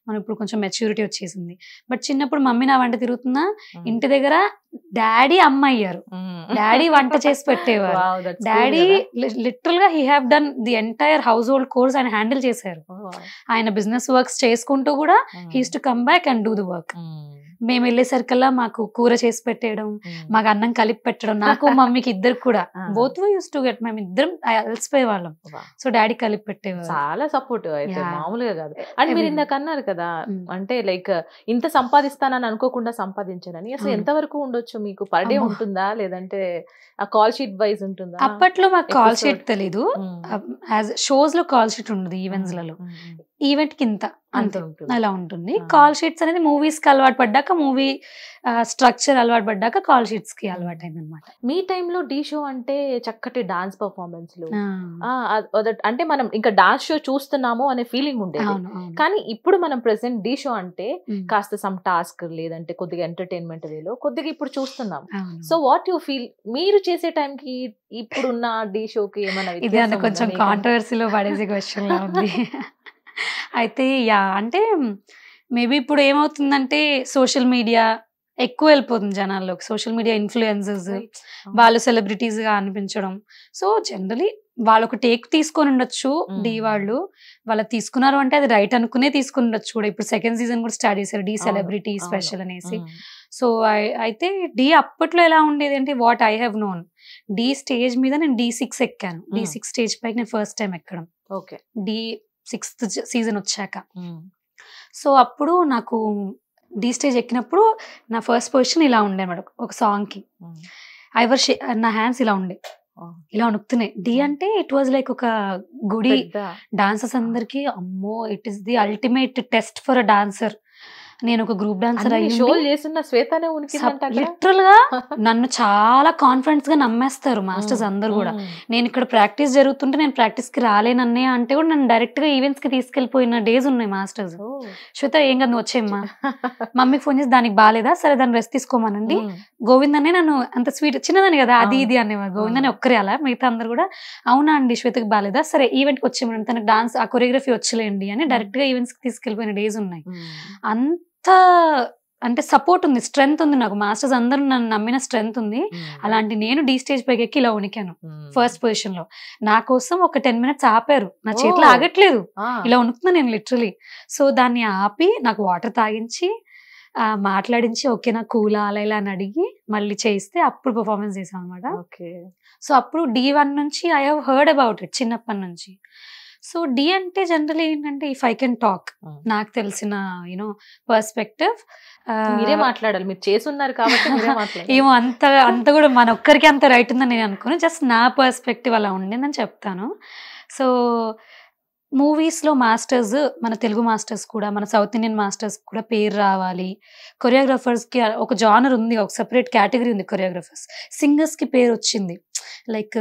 మనం ఇప్పుడు కొంచెం మెచ్యూరిటీ వచ్చేసింది. బట్ చిన్నప్పుడు మమ్మీ నా వంట తిరుగుతున్నా, ఇంటి దగ్గర డాడీ అమ్మ అయ్యారు. డాడీ వంట చేసి పెట్టేవారు. డాడీ లిటరల్ గా he have done the entire house hold course ఆయన హ్యాండిల్ చేశారు. ఆయన బిజినెస్ వర్క్స్ చేసుకుంటూ కూడా he use to come back and do the work. మేము వెళ్ళేసరికల్లా మాకు కూర చేసి పెట్టేయడం, మాకు అన్నం కలిపి పెట్టడం, నాకు మమ్మీకి ఇద్దరు కూడా బోత్ యూస్ టు గెట్, మేము ఇద్దరం అలసిపోయే వాళ్ళం. సో డాడీ కలిపి పెట్టేవారు. చాలా సపోర్ట్ అయితే మామూలుగా కాదు. అండ్ మీరు ఇందాక అన్నారు కదా, అంటే లైక్ ఇంత సంపాదిస్తానని అనుకోకుండా సంపాదించానని. అసలు ఎంత వరకు ఉండొచ్చు మీకు? పర్ డే ఉంటుందా, లేదంటే ఆ కాల్ షీట్ వైజ్ ఉంటుందా? అప్పట్లో మాకు కాల్ షీట్ తెలీదు. షోస్ లో కాల్ షీట్ ఉండదు, ఈవెంట్స్ లలో ఈవెంట్ కి ఇంత అంతే అలా ఉంటుంది. కాల్ షీట్స్ అనేది మూవీస్ కి అలవాటు పడ్డాక, మూవీ స్ట్రక్చర్ అలవాటు పడ్డాక కాల్ షీట్స్ కి అలవాటు అయింది అనమాట. మీ టైంలో ఢీ షో అంటే చక్కటి డాన్స్ పర్ఫార్మెన్స్ లు, అంటే మనం ఇంకా డాన్స్ షో చూస్తున్నాము అనే ఫీలింగ్ ఉండేది. కానీ ఇప్పుడు మనం ప్రెసెంట్ ఢీ షో అంటే కాస్త సమ్ టాస్క్, లేదంటే కొద్దిగా ఎంటర్టైన్మెంట్ వేలో కొద్దిగా ఇప్పుడు చూస్తున్నాం. సో వాట్ యు ఫీల్, మీరు చేసే టైం కి ఇప్పుడున్న ఢీ షోకి ఏమైనా? ఇది కొంచెం కాంట్రవర్సీలో పడేసే క్వశ్చన్ లా ఉంది. అయితే అంటే మేబీ ఇప్పుడు ఏమవుతుందంటే సోషల్ మీడియా ఎక్కువ వెళ్ళిపోతుంది జనాల్లోకి. సోషల్ మీడియా ఇన్ఫ్లుయెన్సర్స్ వాళ్ళు సెలబ్రిటీస్ గా అనిపించడం. సో జనరలీ వాళ్ళు ఒక టేక్ తీసుకొని ఉండొచ్చు ఢీ వాళ్ళు తీసుకున్నారు అంటే అది రైట్ అనుకునే తీసుకుని ఉండొచ్చు కూడా. ఇప్పుడు సెకండ్ సీజన్ కూడా స్టార్ట్ చేశారు ఢీ సెలబ్రిటీ స్పెషల్ అనేసి. సో అయితే ఢీ అప్పట్లో ఎలా ఉండేది అంటే, what I have known, Dhee stage మీద నేను D6 ఎక్కాను. D6 స్టేజ్ పైకి నేను ఫస్ట్ టైం ఎక్కడం. ఓకే, ఢీ 6th సీజన్ వచ్చాక. సో అప్పుడు నాకు ఢీ స్టేజ్ ఎక్కినప్పుడు నా ఫస్ట్ పొజిషన్ ఇలా ఉండే అనమాట. ఒక సాంగ్ కి నా హ్యాండ్స్ ఇలా ఉండే, ఇలా వణుకుతున్నాయి. ఢీ అంటే ఇట్ వాజ్ లైక్ ఒక గుడి. డాన్సర్స్ అందరికి అమ్మో, it is the ultimate test for a dancer. నేను ఒక గ్రూప్ డాన్సర్ లిటరల్ గా నన్ను చాలా కాన్ఫిడెన్స్ గా నమ్మేస్తారు మాస్టర్స్ అందరు కూడా. నేను ఇక్కడ ప్రాక్టీస్ జరుగుతుంటే నేను ప్రాక్టీస్ కి రాలేనన్నే అంటే కూడా నన్ను డైరెక్ట్ గా ఈవెంట్స్ కి తీసుకెళ్లిపోయిన డేస్ ఉన్నాయి మాస్టర్స్. శ్వేత ఏం కదా నువ్వు వచ్చేమ్మా, మమ్మీకి ఫోన్ చేసి దానికి బాగాలేదా, సరే దాన్ని రెస్ట్ తీసుకోమనండి. గోవింద్ అనే నన్ను అంత స్వీట్ చిన్నదని కదా అది ఇది అనేవారు. గోవింద్ అనే ఒక్కరే అలా, మిగతా అందరు కూడా అవునా అండి శ్వేతకి బాగాలేదా, సరే ఈవెంట్ కి వచ్చేయమని, తనకు డాన్స్ ఆ కొరియోగ్రఫీ వచ్చలేండి అని డైరెక్ట్ గా ఈవెంట్స్ కి తీసుకెళ్లిపోయిన డేస్ ఉన్నాయి. అంత అంటే సపోర్ట్ ఉంది, స్ట్రెంగ్త్ ఉంది నాకు. మాస్టర్స్ అందరూ నన్ను నమ్మిన స్ట్రెంగ్త్ ఉంది. అలాంటి నేను ఢీ స్టేజ్ పైకి ఎక్కి ఇలా ఉనికాను ఫస్ట్ పొజిషన్ లో. నా కోసం ఒక 10 minutes ఆపారు, నా చేతిలో ఆగట్లేదు, ఇలా ఉనుకున్నా నేను లిటరలీ. సో దాన్ని ఆపి నాకు వాటర్ తాగించి మాట్లాడించి ఓకే నా కూలా అలా ఇలా అని అడిగి మళ్ళీ చేయిస్తే అప్పుడు పర్ఫార్మెన్స్ చేసాం అనమాట. సో అప్పుడు D1 నుంచి I have heard about it చిన్నప్పటి నుంచి. సో ఢీ అంటే జనరల్ ఏంటంటే, ఇఫ్ ఐ కెన్ టాక్, నాకు తెలిసిన యూనో పర్స్పెక్టివ్ మీరే మాట్లాడాలి, మీరు చేస్తున్నారు కాబట్టి ఏమో అంత కూడా మన ఒక్కరికి అంత రైట్ ఉందని నేను అనుకుని, జస్ట్ నా పర్స్పెక్టివ్ అలా ఉండిందని చెప్తాను. సో మూవీస్లో మాస్టర్స్, మన తెలుగు మాస్టర్స్ కూడా, మన సౌత్ ఇండియన్ మాస్టర్స్ కూడా పేరు రావాలి. కొరియోగ్రాఫర్స్కి ఒక జానర్ ఉంది, ఒక సెపరేట్ కేటగిరీ ఉంది కొరియోగ్రాఫర్స్. సింగర్స్కి పేరు వచ్చింది, లైక్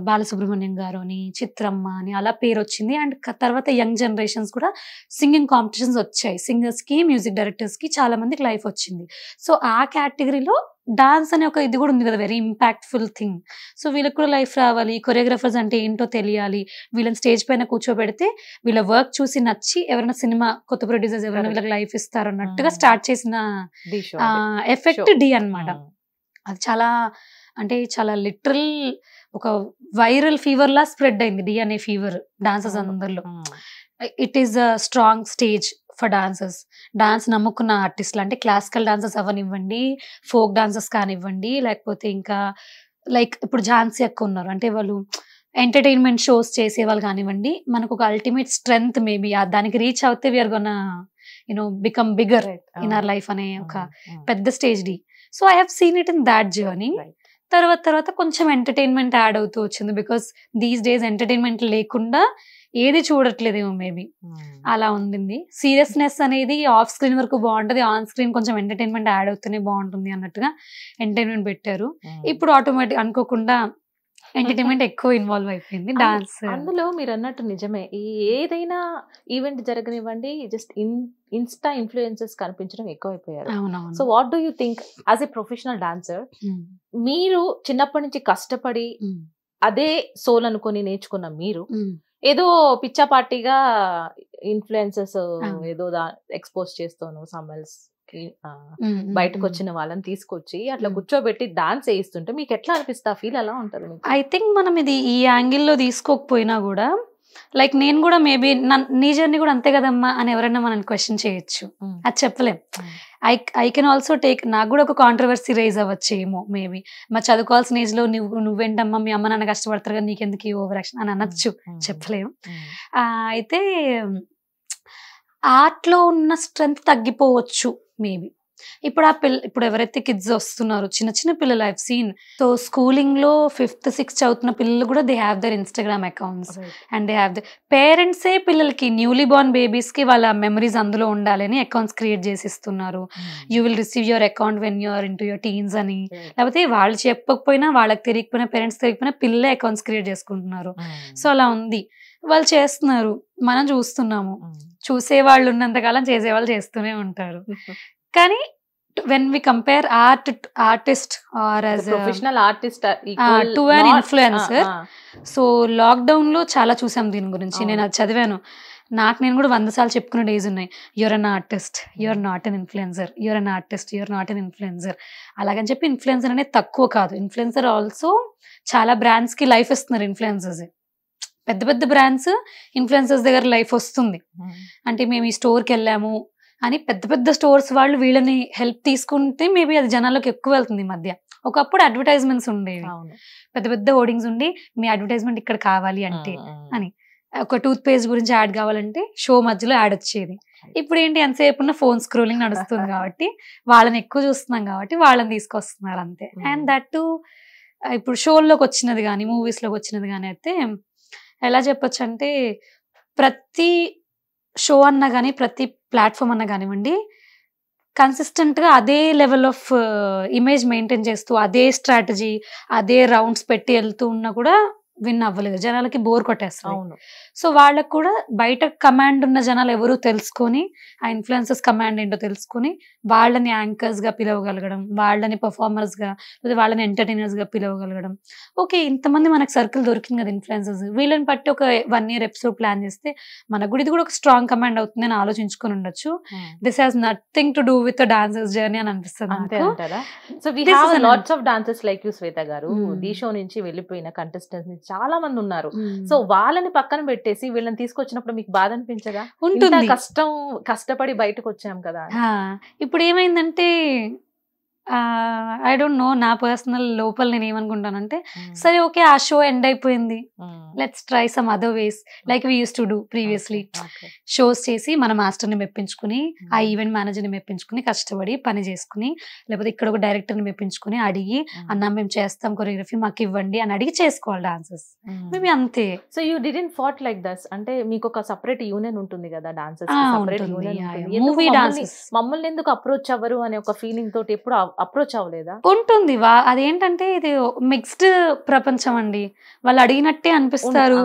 బాలసుబ్రహ్మణ్యం గారు అని, చిత్రమ్మ అని అలా పేరు వచ్చింది. అండ్ తర్వాత యంగ్ జనరేషన్స్ కూడా సింగింగ్ కాంపిటీషన్స్ వచ్చాయి. సింగర్స్కి, మ్యూజిక్ డైరెక్టర్స్కి చాలా మందికి లైఫ్ వచ్చింది. సో ఆ కేటగిరీలో డాన్స్ అనే ఒక ఇది కూడా ఉంది కదా, వెరీ ఇంపాక్ట్ఫుల్ థింగ్. సో వీళ్ళకి కూడా లైఫ్ రావాలి, కొరియోగ్రాఫర్స్ అంటే ఏంటో తెలియాలి, వీళ్ళని స్టేజ్ పైన కూర్చోబెడితే వీళ్ళ వర్క్ చూసి నచ్చి ఎవరైనా సినిమా కొత్త ప్రొడ్యూసర్స్ ఎవరైనా వీళ్ళకి లైఫ్ ఇస్తారు అన్నట్టుగా స్టార్ట్ చేసిన ఎఫెక్ట్ ఢీ అన్నమాట. అది చాలా అంటే చాలా లిటరల్ ఒక వైరల్ ఫీవర్ లా స్ప్రెడ్ అయింది ఢీ అనే ఫీవర్ డాన్సర్స్ అందరిలో. It is a strong stage for dancers. Dance నమ్ముకున్న ఆర్టిస్టులు అంటే క్లాసికల్ డాన్సర్స్ అవనివ్వండి, ఫోక్ డాన్సర్స్ కానివ్వండి, లేకపోతే ఇంకా లైక్ ఇప్పుడు ఝాన్సీ అక్క ఉన్నారు అంటే వాళ్ళు ఎంటర్టైన్మెంట్ షోస్ చేసే వాళ్ళు కానివ్వండి, మనకు ఒక అల్టిమేట్ స్ట్రెంగ్త్ మేబీ దానికి రీచ్ అవుతే we're gonna you know become bigger in our life అనే ఒక పెద్ద stage Dhee. So I have seen it in that journey. తర్వాత కొంచెం ఎంటర్టైన్మెంట్ యాడ్ అవుతూ వచ్చింది, బికాస్ దీస్ డేస్ ఎంటర్టైన్మెంట్ లేకుండా ఏది చూడట్లేదేమో మేబీ అలా ఉండింది. సీరియస్నెస్ అనేది ఆఫ్ స్క్రీన్ వరకు బాగుంటది, ఆన్ స్క్రీన్ కొంచెం ఎంటర్టైన్మెంట్ యాడ్ అవుతూనే బాగుంటుంది అన్నట్టుగా ఎంటర్టైన్మెంట్ పెట్టారు. ఇప్పుడు ఆటోమేటిక్ అనుకోకుండా ఎంటర్టైన్మెంట్ ఎక్కువ ఇన్వాల్వ్ అయిపోయింది డాన్స్. అందులో మీరు అన్నట్టు నిజమే, ఏదైనా ఈవెంట్ జరగనివ్వండి జస్ట్ ఇన్స్టా ఇన్ఫ్లుయెన్సర్స్ కనిపించడం ఎక్కువైపోయారు. So what do you think as a professional dancer, మీరు చిన్నప్పటి నుంచి కష్టపడి అదే సోల్ అనుకొని నేర్చుకున్న మీరు ఏదో పిచ్చా పార్టీగా ఇన్ఫ్లుయెన్సెస్ అవును. ఏదో ఎక్స్పోజ్ చేస్తాను సమ్మల్స్ ఉమ్, బయటకు ఉమ్. వచ్చిన వాళ్ళని తీసుకొచ్చి అట్లా ఉమ్. కూర్చోబెట్టి డాన్స్ వేయిస్తుంటే మీకు ఎట్లా అనిపిస్తా ఫీల్ ఎలా ఉంటారు మీకు? ఐ థింక్ మనం ఇది ఈ యాంగిల్లో తీసుకోకపోయినా కూడా లైక్ నేను కూడా మేబీ నీ జర్నీ కూడా అంతే కదమ్మా అని ఎవరైనా మనం క్వశ్చన్ చేయొచ్చు, ఉమ్. అది చెప్పలేం. ఉమ్. ఐ కెన్ ఆల్సో టేక్, నాకు కూడా ఒక కాంట్రవర్సీ రైజ్ అవ్వచ్చేమో మేబీ, మరి చదువుకోవాల్సిన ఏజ్ లో నువ్వేంటమ్మా మీ అమ్మ నాన్న కష్టపడతారు కదా నీకెందుకు ఈ ఓవర్ యాక్షన్ అని అనొచ్చు, చెప్పలేం. అయితే ఆర్ట్లో ఉన్న స్ట్రెంగ్త్ తగ్గిపోవచ్చు మేబీ. ఇప్పుడు ఇప్పుడు ఎవరైతే కిడ్స్ వస్తున్నారో చిన్న చిన్న పిల్లలు ఐవ్ సీన్, సో స్కూలింగ్ లో 5th 6th చదువుతున్న పిల్లలు కూడా they have their Instagram accounts and they have the పేరెంట్సే పిల్లలకి న్యూలీ బోర్న్ బేబీస్ కి వాళ్ళ మెమరీస్ అందులో ఉండాలని అకౌంట్స్ క్రియేట్ చేసి ఇస్తున్నారు. You will receive your account when you're into your teens అని, లేకపోతే వాళ్ళు చెప్పకపోయినా వాళ్ళకి తెలియకపోయినా పేరెంట్స్ తెలియకపోయినా పిల్లలే అకౌంట్స్ క్రియేట్ చేసుకుంటున్నారు. సో అలా ఉంది, వాళ్ళు చేస్తున్నారు, మనం చూస్తున్నాము. చూసేవాళ్ళు ఉన్నంతకాలం చేసేవాళ్ళు చేస్తూనే ఉంటారు. కానీ when we compare artist or as a professional artist to an influencer, so lockdown లో చాలా చూసాం దీని గురించి. నేను అది చదివాను, నాకు నేను కూడా 100 సార్లు చెప్పుకునే డేస్ ఉన్నాయి. Your an artist, your not an influencer, your an artist, your not an influencer. అలాగని చెప్పి ఇన్ఫ్లుయెన్సర్ అనేది తక్కువ కాదు. ఇన్ఫ్లుయెన్సర్ ఆల్సో చాలా బ్రాండ్స్ కి లైఫ్ ఇస్తున్నారు ఇన్ఫ్లుయెన్సర్స్. పెద్ద పెద్ద బ్రాండ్స్ ఇన్ఫ్లుయెన్సర్స్ దగ్గర లైఫ్ వస్తుంది. అంటే మేము ఈ స్టోర్కి వెళ్ళాము అని పెద్ద పెద్ద స్టోర్స్ వాళ్ళు వీళ్ళని హెల్ప్ తీసుకుంటే మేబీ అది జనాల్లోకి ఎక్కువ వెళ్తుంది ఈ మధ్య. ఒకప్పుడు అడ్వర్టైజ్మెంట్స్ ఉండేవి, పెద్ద పెద్ద హోర్డింగ్స్ ఉండి మీ అడ్వర్టైజ్మెంట్ ఇక్కడ కావాలి అంటే అని, ఒక టూత్ పేస్ట్ గురించి యాడ్ కావాలంటే షో మధ్యలో యాడ్ వచ్చేది. ఇప్పుడు ఏంటి ఎంతసేపు ఉన్న ఫోన్ స్క్రోలింగ్ నడుస్తుంది కాబట్టి వాళ్ళని ఎక్కువ చూస్తున్నాం కాబట్టి వాళ్ళని తీసుకొస్తున్నారు అంతే. అండ్ దట్ ఇప్పుడు షోల్లోకి వచ్చినది కానీ మూవీస్లోకి వచ్చినది కానీ అయితే ఎలా చెప్పొచ్చు అంటే, ప్రతి షో అన్నా కానీ ప్రతి ప్లాట్ఫామ్ అన్నా కానివ్వండి కన్సిస్టెంట్గా అదే లెవెల్ ఆఫ్ ఇమేజ్ మెయింటైన్ చేస్తూ అదే స్ట్రాటజీ అదే రౌండ్స్ పెట్టి వెళ్తూ ఉన్నా కూడా విన్ అవ్వలేదు, జనాలకి బోర్ కొట్టేస్తారు. సో వాళ్ళకు కూడా బయట కమాండ్ ఉన్న జనాలు ఎవరు తెలుసుకొని ఆ ఇన్ఫ్లుయెన్సర్స్ కమాండ్ ఏంటో తెలుసుకొని వాళ్ళని యాంకర్స్ గా పిలవగలగడం, వాళ్ళని పర్ఫార్మర్స్ గా లేదా వాళ్ళని ఎంటర్టైనర్స్ గా పిలవగలగడం. ఓకే, ఇంతమంది మనకు సర్కిల్ దొరికింది కదా ఇన్ఫ్లుయెన్సర్స్, వీళ్ళని బట్టి ఒక 1 year ఎపిసోడ్ ప్లాన్ చేస్తే మనకు కూడా ఇది కూడా ఒక స్ట్రాంగ్ కమాండ్ అవుతుంది అని ఆలోచించుకొని ఉండొచ్చు. This has nothing to do with dancers journey అని అనిపిస్తుంది. So we have lots of dancers like you Shweta గారు. ది షో నుంచి వెళ్ళిపోయిన కంటెస్టెంట్స్ చాలా మంది ఉన్నారు. సో వాళ్ళని పక్కన పెట్టేసి వీళ్ళని తీసుకొచ్చినప్పుడు మీకు బాధ అనిపించదా? ఉంటుంది, కష్టపడి బయటకు వచ్చాం కదా. ఇప్పుడు ఏమైందంటే ఐ డోంట్ నో, నా పర్సనల్ లోపల నేను ఏమనుకుంటానంటే, సరే ఓకే ఆ షో ఎండ్ అయిపోయింది, let's try some other ways like we use to do previously. Shows చేసి మన మాస్టర్ని మెప్పించుకుని ఆ ఈవెంట్ మేనేజర్ని మెప్పించుకుని కష్టపడి పని చేసుకుని, లేకపోతే ఇక్కడ ఒక డైరెక్టర్ని మెప్పించుకుని అడిగి అన్నా మేము చేస్తాం కొరియోగ్రఫీ మాకు ఇవ్వండి అని అడిగి చేసుకోవాలి డాన్సర్స్, మేబీ అంతే. So you didn't fought like thus, అంటే మీకు ఒక సెపరేట్ యూనియన్ ఉంటుంది కదా dancers, separate union. Movie dancers మమ్మల్ని ఎందుకు అప్రోచ్ అవ్వరు అనే ఒక ఫీలింగ్ తోటి ఎప్పుడు అప్రోచ్ అవ్వలేదా? ఉంటుంది, అదేంటంటే ఇది మిక్స్డ్ ప్రపంచం అండి. వాళ్ళు అడిగినట్టే అనిపిస్తారు,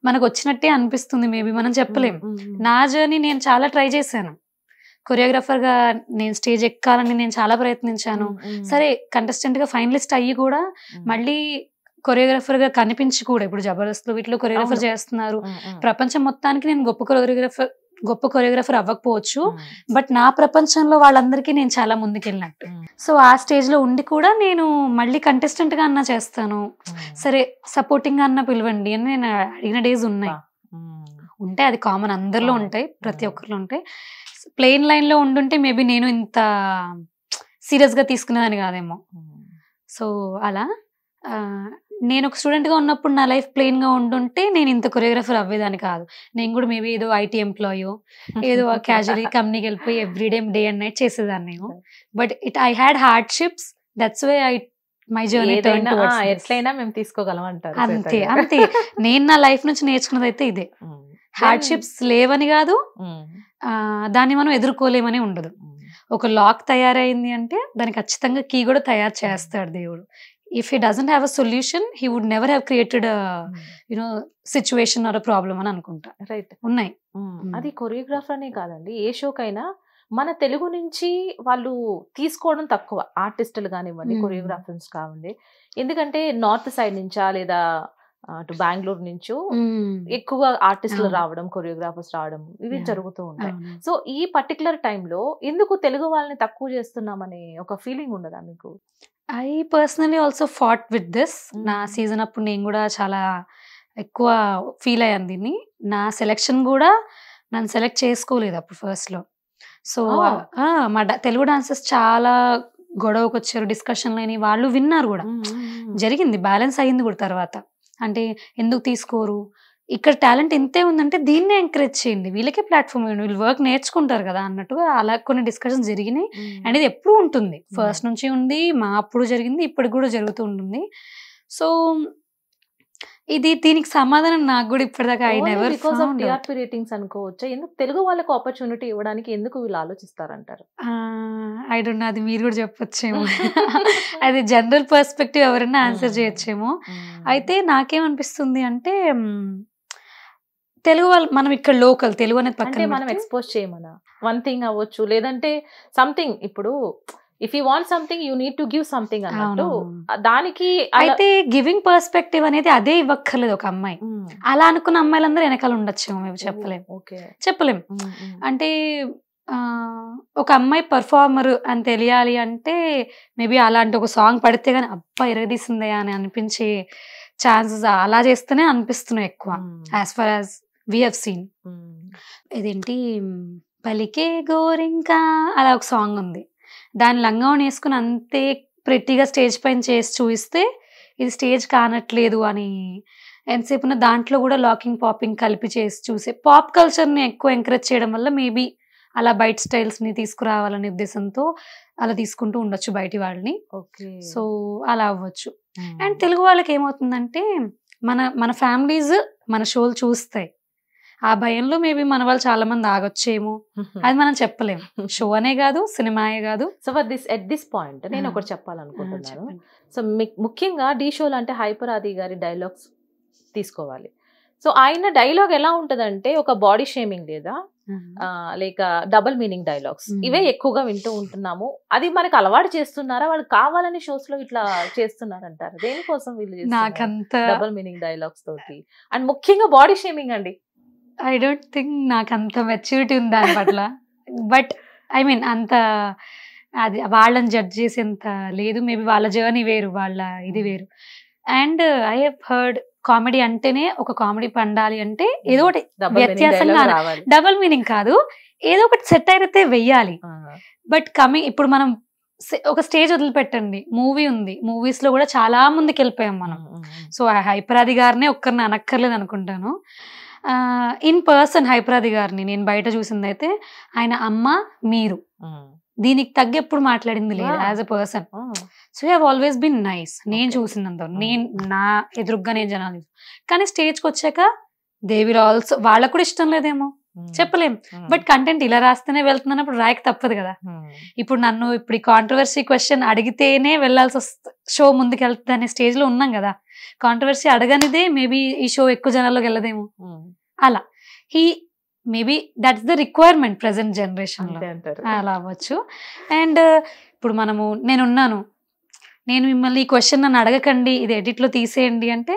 మనకు వచ్చినట్టే అనిపిస్తుంది, మేబీ మనం చెప్పలేం. నా జర్నీ నేను చాలా ట్రై చేశాను, కొరియోగ్రాఫర్ గా నేను స్టేజ్ ఎక్కాలని నేను చాలా ప్రయత్నించాను. సరే కంటెస్టెంట్ గా ఫైనలిస్ట్ అయ్యి కూడా మళ్ళీ కొరియోగ్రాఫర్ గా కనిపించి కూడా ఇప్పుడు జబర్దస్త్ లో వీటిలో కొరియోగ్రాఫర్ చేస్తున్నారు. ప్రపంచం మొత్తానికి నేను గొప్ప కొరియోగ్రాఫర్ అవ్వకపోవచ్చు, బట్ నా ప్రపంచంలో వాళ్ళందరికీ నేను చాలా ముందుకెళ్ళినట్టు. సో ఆ స్టేజ్ లో ఉండి కూడా నేను మళ్ళీ కంటెస్టెంట్ గా అన్నా చేస్తాను, సరే సపోర్టింగ్ గా అన్నా పిలవండి అని నేను అడిగిన డేస్ ఉన్నాయి. ఉంటాయి, అది కామన్, అందరిలో ఉంటాయి, ప్రతి ఒక్కరిలో ఉంటాయి. ప్లెయిన్ లైన్ లో ఉండుంటే మేబీ నేను ఇంత సీరియస్ గా తీసుకునేదాన్ని కాదేమో. సో అలా నేను ఒక స్టూడెంట్ గా ఉన్నప్పుడు నా లైఫ్ ప్లెయిన్ గా ఉండుంటే నేను ఇంత కొరియోగ్రాఫర్ అవ్వేదాన్ని కాదు. నేను కూడా మేబీ ఏదో ఐటీ ఎంప్లాయో ఏదో క్యాజువల్లీ కంపెనీకి వెళ్ళిపోయి ఎవ్రీడే డే అండ్ నైట్ చేసేదాన్ని. But I had hardships, that's why my journey turn towards this. ఎట్లైనా మేము తీసుకోగలం అంటారు. అంతే అంతే, నేను నా లైఫ్ నుంచి నేర్చుకున్నది అయితే ఇదే. హార్డ్షిప్స్ లేవని కాదు, దాన్ని మనం ఎదుర్కోలేమని ఉండదు. ఒక లాక్ తయారైంది అంటే దానికి ఖచ్చితంగా కీ కూడా తయారు చేస్తాడు దేవుడు. If he doesn't have a solution, he would never have created a situation or a problem అని అనుకుంటా. రైట్, ఉన్నాయి. అది కొరియోగ్రాఫర్ అనే కాదండి, ఏ షోకైనా మన తెలుగు నుంచి వాళ్ళు తీసుకోవడం తక్కువ, ఆర్టిస్టులు కానివ్వండి కొరియోగ్రాఫర్స్ కావండి. ఎందుకంటే నార్త్ సైడ్ నుంచా లేదా అటు బెంగళూరు నుంచి ఎక్కువ ఆర్టిస్టులు రావడం, కొరియోగ్రాఫర్స్ రావడం ఇవి జరుగుతూ ఉంటాయి. సో ఈ పర్టికులర్ టైంలో ఎందుకు తెలుగు వాళ్ళని తక్కువ చేస్తున్నామనే ఒక ఫీలింగ్ ఉండదా మీకు? I personally also fought with this. నా సీజన్ అప్పుడు నేను కూడా చాలా ఎక్కువ ఫీల్ అయ్యాను దీన్ని. నా సెలెక్షన్ కూడా నన్ను సెలెక్ట్ చేసుకోలేదు అప్పుడు ఫస్ట్ లో. సో మా తెలుగు డాన్సర్స్ చాలా గొడవకు వచ్చారు, డిస్కషన్ లేని వాళ్ళు విన్నారు కూడా, జరిగింది, బ్యాలెన్స్ అయ్యింది కూడా తర్వాత. అంటే ఎందుకు తీసుకోరు, ఇక్కడ టాలెంట్ ఇంతే ఉందంటే దీన్నే ఎంకరేజ్ చేయండి, వీళ్ళకే ప్లాట్ఫామ్ ఇవ్వండి, వీళ్ళు వర్క్ నేర్చుకుంటారు కదా అన్నట్టుగా అలా కొన్ని డిస్కషన్స్ జరిగినాయి. అండ్ ఇది ఎప్పుడు ఉంటుంది, ఫస్ట్ నుంచి ఉంది, మా అప్పుడు జరిగింది, ఇప్పటికి కూడా జరుగుతూ ఉంటుంది. సో దీనికి సమాధానం నాకు కూడా ఇప్పటిదాకా I never because of TRP ratings అనుకోవచ్చా? ఎందుకు తెలుగు వాళ్ళకి ఆపర్చునిటీ ఇవ్వడానికి ఎందుకు వీళ్ళు ఆలోచిస్తారంటారు? ఐ డోంట్ నో, అది మీరు కూడా చెప్పొచ్చేమో. అది జనరల్ పర్స్పెక్టివ్ ఎవరైనా ఆన్సర్ చేయొచ్చేమో. అయితే నాకేమనిపిస్తుంది అంటే తెలుగు వాళ్ళు, మనం ఇక్కడ లోకల్ తెలుగు అనేది పక్కన మనం ఎక్స్పోజ్ చేయమన్నా వన్ థింగ్ అవ్వచ్చు, లేదంటే సంథింగ్. ఇప్పుడు if you want something you need to give something అన్నట్టు దానికి. అయితే గివింగ్ పర్స్పెక్టివ్ అనేది అదే ఇవ్వక్కర్లేదు ఒక అమ్మాయి. అలా అనుకున్న అమ్మాయిలందరూ వెనకాల ఉండొచ్చేమో, మేము చెప్పలేం. అంటే ఒక అమ్మాయి పర్ఫార్మర్ అని తెలియాలి అంటే మేబీ అలాంటి ఒక సాంగ్ పడితే గానీ అబ్బా ఎరగదీసిందే అని అనిపించే ఛాన్సెస్ అలా చేస్తేనే అనిపిస్తున్నాయి ఎక్కువ. As for as we have seen, ఇదేంటి పలికే గోరింకా అలా ఒక సాంగ్ ఉంది, దాని లంగావని వేసుకుని అంతే ప్రెట్టిగా స్టేజ్ పైన చేసి చూపిస్తే ఇది స్టేజ్ కానట్లేదు అని ఎంతసేపు ఉన్న దాంట్లో కూడా లాకింగ్ పాపింగ్ కలిపి చేసి చూసే పాప్ కల్చర్ని ఎక్కువ ఎంకరేజ్ చేయడం వల్ల మేబీ అలా బయట స్టైల్స్ని తీసుకురావాలనే ఉద్దేశంతో అలా తీసుకుంటూ ఉండొచ్చు బయటి వాళ్ళని. సో అలా అవ్వచ్చు. అండ్ తెలుగు వాళ్ళకి ఏమవుతుందంటే మన ఫ్యామిలీస్ మన షోలు చూస్తాయి, ఆ భయంలో మేబీ మన వాళ్ళు చాలా మంది ఆగొచ్చేమో, అది మనం చెప్పలేము. షో అనే కాదు, సినిమాయే కాదు. సో ఎట్ దిస్ పాయింట్ నేను ఒకటి చెప్పాలనుకుంటున్నాను. సో ముఖ్యంగా డి షోలు అంటే హైపర్ ఆది గారి డైలాగ్స్ తీసుకోవాలి. సో ఆయన డైలాగ్ ఎలా ఉంటదంటే ఒక బాడీ షేమింగ్ లేదా లేక డబుల్ మీనింగ్ డైలాగ్స్ ఇవే ఎక్కువగా వింటూ ఉంటున్నాము. అది మనకు అలవాటు చేస్తున్నారా, వాళ్ళు కావాలని షోస్ లో ఇట్లా చేస్తున్నారంటారు? దేనికోసం వీళ్ళు నాకంత డబుల్ మీనింగ్ డైలాగ్స్ తోటి, అండ్ ముఖ్యంగా బాడీ షేమింగ్ అండి? ఐ డోంట్ థింక్ నాకు అంత మెచ్యూరిటీ ఉంది దాని పట్ల. బట్ ఐ మీన్ అంత అది వాళ్ళని జడ్జ్ చేసేంత లేదు. మేబీ వాళ్ళ జర్నీ వేరు, వాళ్ళ ఇది వేరు. And I have heard comedy అంటేనే ఒక కామెడీ పండాలి అంటే ఏదో ఒకటి వ్యత్యాసంగా, డబుల్ మీనింగ్ కాదు, ఏదో ఒకటి సెట్ అయితే వెయ్యాలి. బట్ ఇప్పుడు మనం ఒక స్టేజ్ వదిలిపెట్టండి, మూవీ ఉంది, మూవీస్ లో కూడా చాలా ముందుకు వెళ్ళిపోయాం మనం. సో హైపరాది గారినే ఒక్కరిని అనక్కర్లేదు అనుకుంటాను. ఇన్ పర్సన్ హైపరాది గారిని నేను బయట చూసింది అయితే ఆయన అమ్మ మీరు దీనికి తగ్గ ఎప్పుడు మాట్లాడింది లేదు as a person. So you have always been nice. నేను చూసినంత, నేను నా ఎదురుగ్గా నేను జనాలు, కానీ స్టేజ్కి వచ్చాక దే విల్ ఆల్సో, వాళ్ళకు కూడా ఇష్టం లేదేమో చెప్పలేం. బట్ కంటెంట్ ఇలా రాస్తేనే వెళ్తున్నానప్పుడు రాయక తప్పదు కదా. ఇప్పుడు నన్ను ఇప్పుడు ఈ కాంట్రవర్సీ క్వశ్చన్ అడిగితేనే వెళ్లాల్సి వస్తుంది, షో ముందుకు వెళ్తుంది అనే స్టేజ్ లో ఉన్నాం కదా. కాంట్రవర్సీ అడగనిదే మేబీ ఈ షో ఎక్కువ జనాల్లోకి వెళ్ళదేమో. అలా maybe that's the requirement present generation లో, అలా అవ్వచ్చు. అండ్ ఇప్పుడు నేనున్నాను, నేను మిమ్మల్ని ఈ క్వశ్చన్ నన్ను అడగకండి, ఇది ఎడిట్ లో తీసేయండి అంటే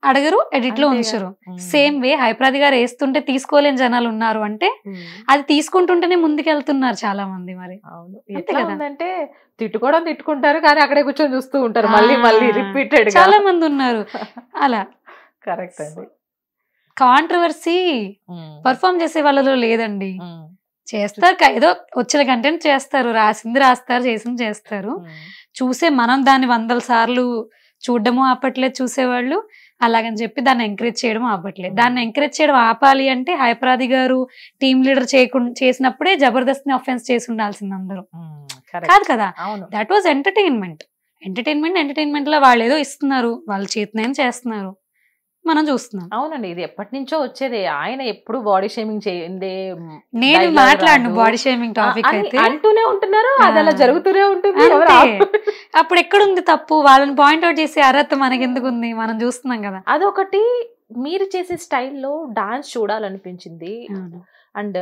అడగరు, ఎడిట్ లో ఉంచరు. సేమ్ వే హైపరాది గారు వేస్తుంటే తీసుకోలేని జనాలు ఉన్నారు అంటే అది తీసుకుంటుంటేనే ముందుకెళ్తున్నారు చాలా మంది. మరి అంటే తిట్టుకుంటారు కానీ అక్కడే కూర్చొని చూస్తూ ఉంటారు, మళ్ళీ రిపీటెడ్ చాలా మంది ఉన్నారు అలా. కరెక్ట్ అండి. కాంట్రవర్సీ పర్ఫామ్ చేసే వాళ్ళలో లేదండి. చేస్తారు, ఏదో వచ్చిన కంటెంట్ చేస్తారు, రాసింది రాస్తారు, చేసింది చేస్తారు. చూసే మనం దాన్ని 100 సార్లు చూడడము ఆపట్లేదు చూసేవాళ్ళు, అలాగని చెప్పి దాన్ని ఎంకరేజ్ చేయడం ఆపట్లేదు. దాన్ని ఎంకరేజ్ చేయడం ఆపాలి అంటే హైపరాది గారు టీమ్ లీడర్ చేసినప్పుడే జబర్దస్త్ ని అఫెన్స్ చేసి ఉండాల్సింది అందరూ, కాదు కదా. దట్ వాజ్ ఎంటర్టైన్మెంట్ లో వాళ్ళు ఏదో ఇస్తున్నారు, వాళ్ళ చేతనైనా చేస్తున్నారు, మనం చూస్తున్నాం. అవునండి, ఇది ఎప్పటి నుంచో వచ్చేదే. ఆయన ఎప్పుడు బాడీ షేమింగ్ చేయండి, నేను మాట్లాడను బాడీ షేమింగ్ టాపిక్ అయితే అంటూనే ఉంటున్నారు, అది అలా జరుగుతూనే ఉంటుంది. అప్పుడు ఎక్కడుంది తప్పు, వాళ్ళని పాయింట్అవుట్ చేసే అర్హత మనకి ఎందుకు ఉంది, మనం చూస్తున్నాం కదా. అదొకటి. మీరు చేసే స్టైల్లో డాన్స్ చూడాలనిపించింది, అండ్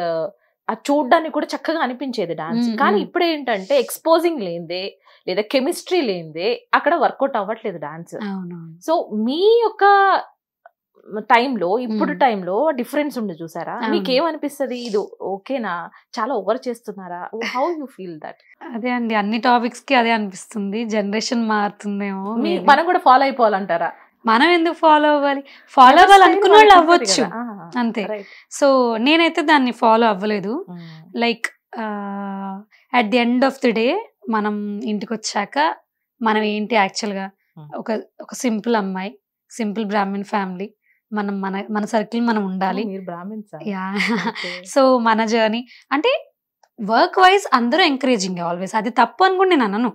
అది చూడడానికి కూడా చక్కగా అనిపించేది డాన్స్. కానీ ఇప్పుడు ఏంటంటే ఎక్స్పోజింగ్ లేనిదే లేదా కెమిస్ట్రీ లేనిదే అక్కడ వర్కౌట్ అవ్వట్లేదు డాన్స్. సో మీ యొక్క టైంలో ఇప్పుడు టైంలో డిఫరెన్స్ ఉంది చూసారా? మీకేమనిపిస్తుంది? ఇది ఓకేనా, చాలా ఓవర్ చేస్తున్నారా? How you feel that? అదే అండి, అన్ని టాపిక్స్ కి అదే అనిపిస్తుంది. జనరేషన్ మారుతుందేమో, మనం కూడా ఫాలో అయిపోవాలంటారా? మనం ఎందుకు ఫాలో అవ్వాలి? ఫాలో అవ్వాలనుకున్న వాళ్ళు అవ్వచ్చు అంతే. సో నేనైతే దాన్ని ఫాలో అవ్వలేదు. Like at the end of the day మనం ఇంటికి వచ్చాక మనం ఏంటి యాక్చువల్గా ఒక సింపుల్ అమ్మాయి, సింపుల్ బ్రాహ్మణ్ ఫ్యామిలీ, మనం మన సర్కిల్ మనం ఉండాలి. సో మన జర్నీ అంటే వర్క్ వైజ్ అందరూ ఎంకరేజింగ్ ఆల్వేస్, అది తప్పు అనుకుని నేను అనను.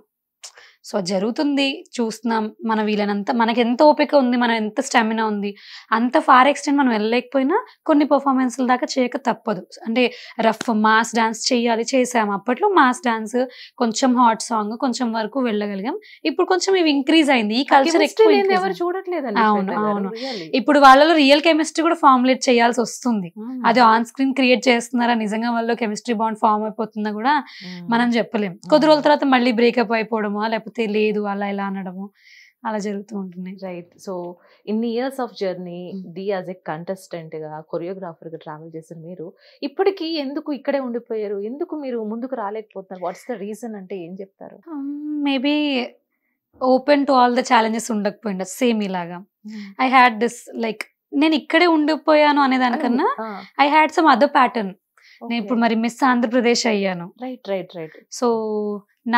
సో జరుగుతుంది, చూస్తున్నాం, మన వీలైనంత, మనకి ఎంత ఓపిక ఉంది, మనం ఎంత స్టామినా ఉంది, అంత ఫార్ ఎక్స్టెంట్ మనం వెళ్ళలేకపోయినా కొన్ని పర్ఫార్మెన్స్ల దాకా చేయక తప్పదు. అంటే రఫ్ మాస్ డాన్స్ చేయాలి, చేసాము. అప్పట్లో మాస్ డాన్స్, కొంచెం హాట్ సాంగ్, కొంచెం వరకు వెళ్ళగలిగాం. ఇప్పుడు కొంచెం ఇవి ఇంక్రీజ్ అయింది, ఈ కల్చర్ ఎక్కువ ఎవరు చూడట్లేదు. అవును అవును, ఇప్పుడు వాళ్ళలో రియల్ కెమిస్ట్రీ కూడా ఫార్ములేట్ చేయాల్సి వస్తుంది. అది ఆన్ స్క్రీన్ క్రియేట్ చేస్తున్నారా, నిజంగా వాళ్ళు కెమిస్ట్రీ బాండ్ ఫార్మ్ అయిపోతుందా కూడా మనం చెప్పలేం. కొద్ది రోజుల తర్వాత మళ్ళీ బ్రేకప్ అయిపోవడమో, లేకపోతే లేదు అలా ఇలా అనడము, అలా జరుగుతూ ఉంటున్నాయి. రైట్. సో ఇన్ని years of journey Dhee as a contestant గా, కొరియోగ్రాఫర్ గా ట్రావెల్ చేసిన మీరు ఇప్పటికీ ఎందుకు ఇక్కడే ఉండిపోయారు? ఎందుకు మీరు ముందుకు రాలేకపోతున్నారు? వాట్స్ ద రీజన్ అంటే ఏం చెప్తారు? Maybe open to all the challenges ఉండకపోయింది. సేమ్ ఇలాగా ఐ హ్యాడ్ దిస్ లైక్ నేను ఇక్కడే ఉండిపోయాను అనే దానికన్నా I had some other pattern. నేను ఇప్పుడు మరి మిస్ ఆంధ్రప్రదేశ్ అయ్యాను. Right right right. సో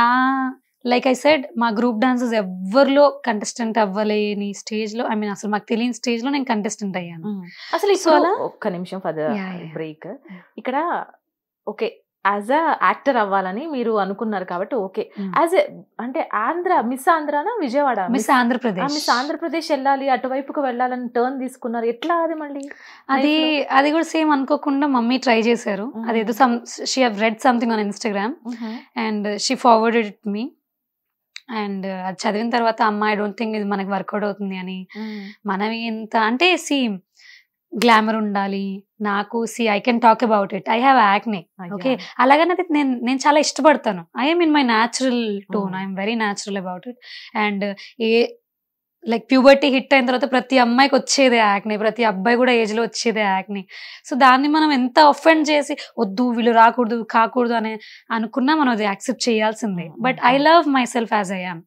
నా లైక్ ఐ సెడ్, మా గ్రూప్ డాన్సెస్ ఎవరిలో కంటెస్టెంట్ అవ్వలేని స్టేజ్ లో, ఐ మీన్ అసలు మాకు తెలియని స్టేజ్ లో నేను కంటెస్టెంట్ అయ్యాను. అసలు ఒక్క నిమిషం ఫర్ బ్రేక్. ఇక్కడ ఓకే, యాజ్ అ యాక్టర్ అవ్వాలని మీరు అనుకున్నారు కాబట్టి ఓకే, యాజ్ ఎ అంటే మిస్ ఆంధ్రానా విజయవాడ? మిస్ ఆంధ్రప్రదేశ్. మిస్ ఆంధ్రప్రదేశ్ వెళ్ళాలి, అటువైపుకు వెళ్ళాలని టర్న్ తీసుకున్నారు. ఎట్లా అది మళ్ళీ? అది కూడా సేమ్ అనుకోకుండా మమ్మీ ట్రై చేశారు. అదేదో she have read something on Instagram and she forwarded it me. And అది చదివిన తర్వాత అమ్మ ఐ డోంట్ థింక్ ఇది మనకి వర్కౌట్ అవుతుంది అని. మనం ఎంత అంటే గ్లామర్ ఉండాలి నాకు, I can talk about it, I have acne, okay, అలాగనే నేను చాలా ఇష్టపడతాను. I M in my natural tone, I'm very natural about it. And like puberty hit అయిన తర్వాత ప్రతి అమ్మాయికి వచ్చేదే యాక్నే, ప్రతి అబ్బాయి కూడా ఏజ్ లో వచ్చేదే యాక్నే. సో దాన్ని మనం ఎంత అఫెండ్ చేసి వద్దు వీళ్ళు రాకూడదు కాకూడదు అని అనుకున్నా మనం అది యాక్సెప్ట్ చేయాల్సిందే. But I love my self as I am.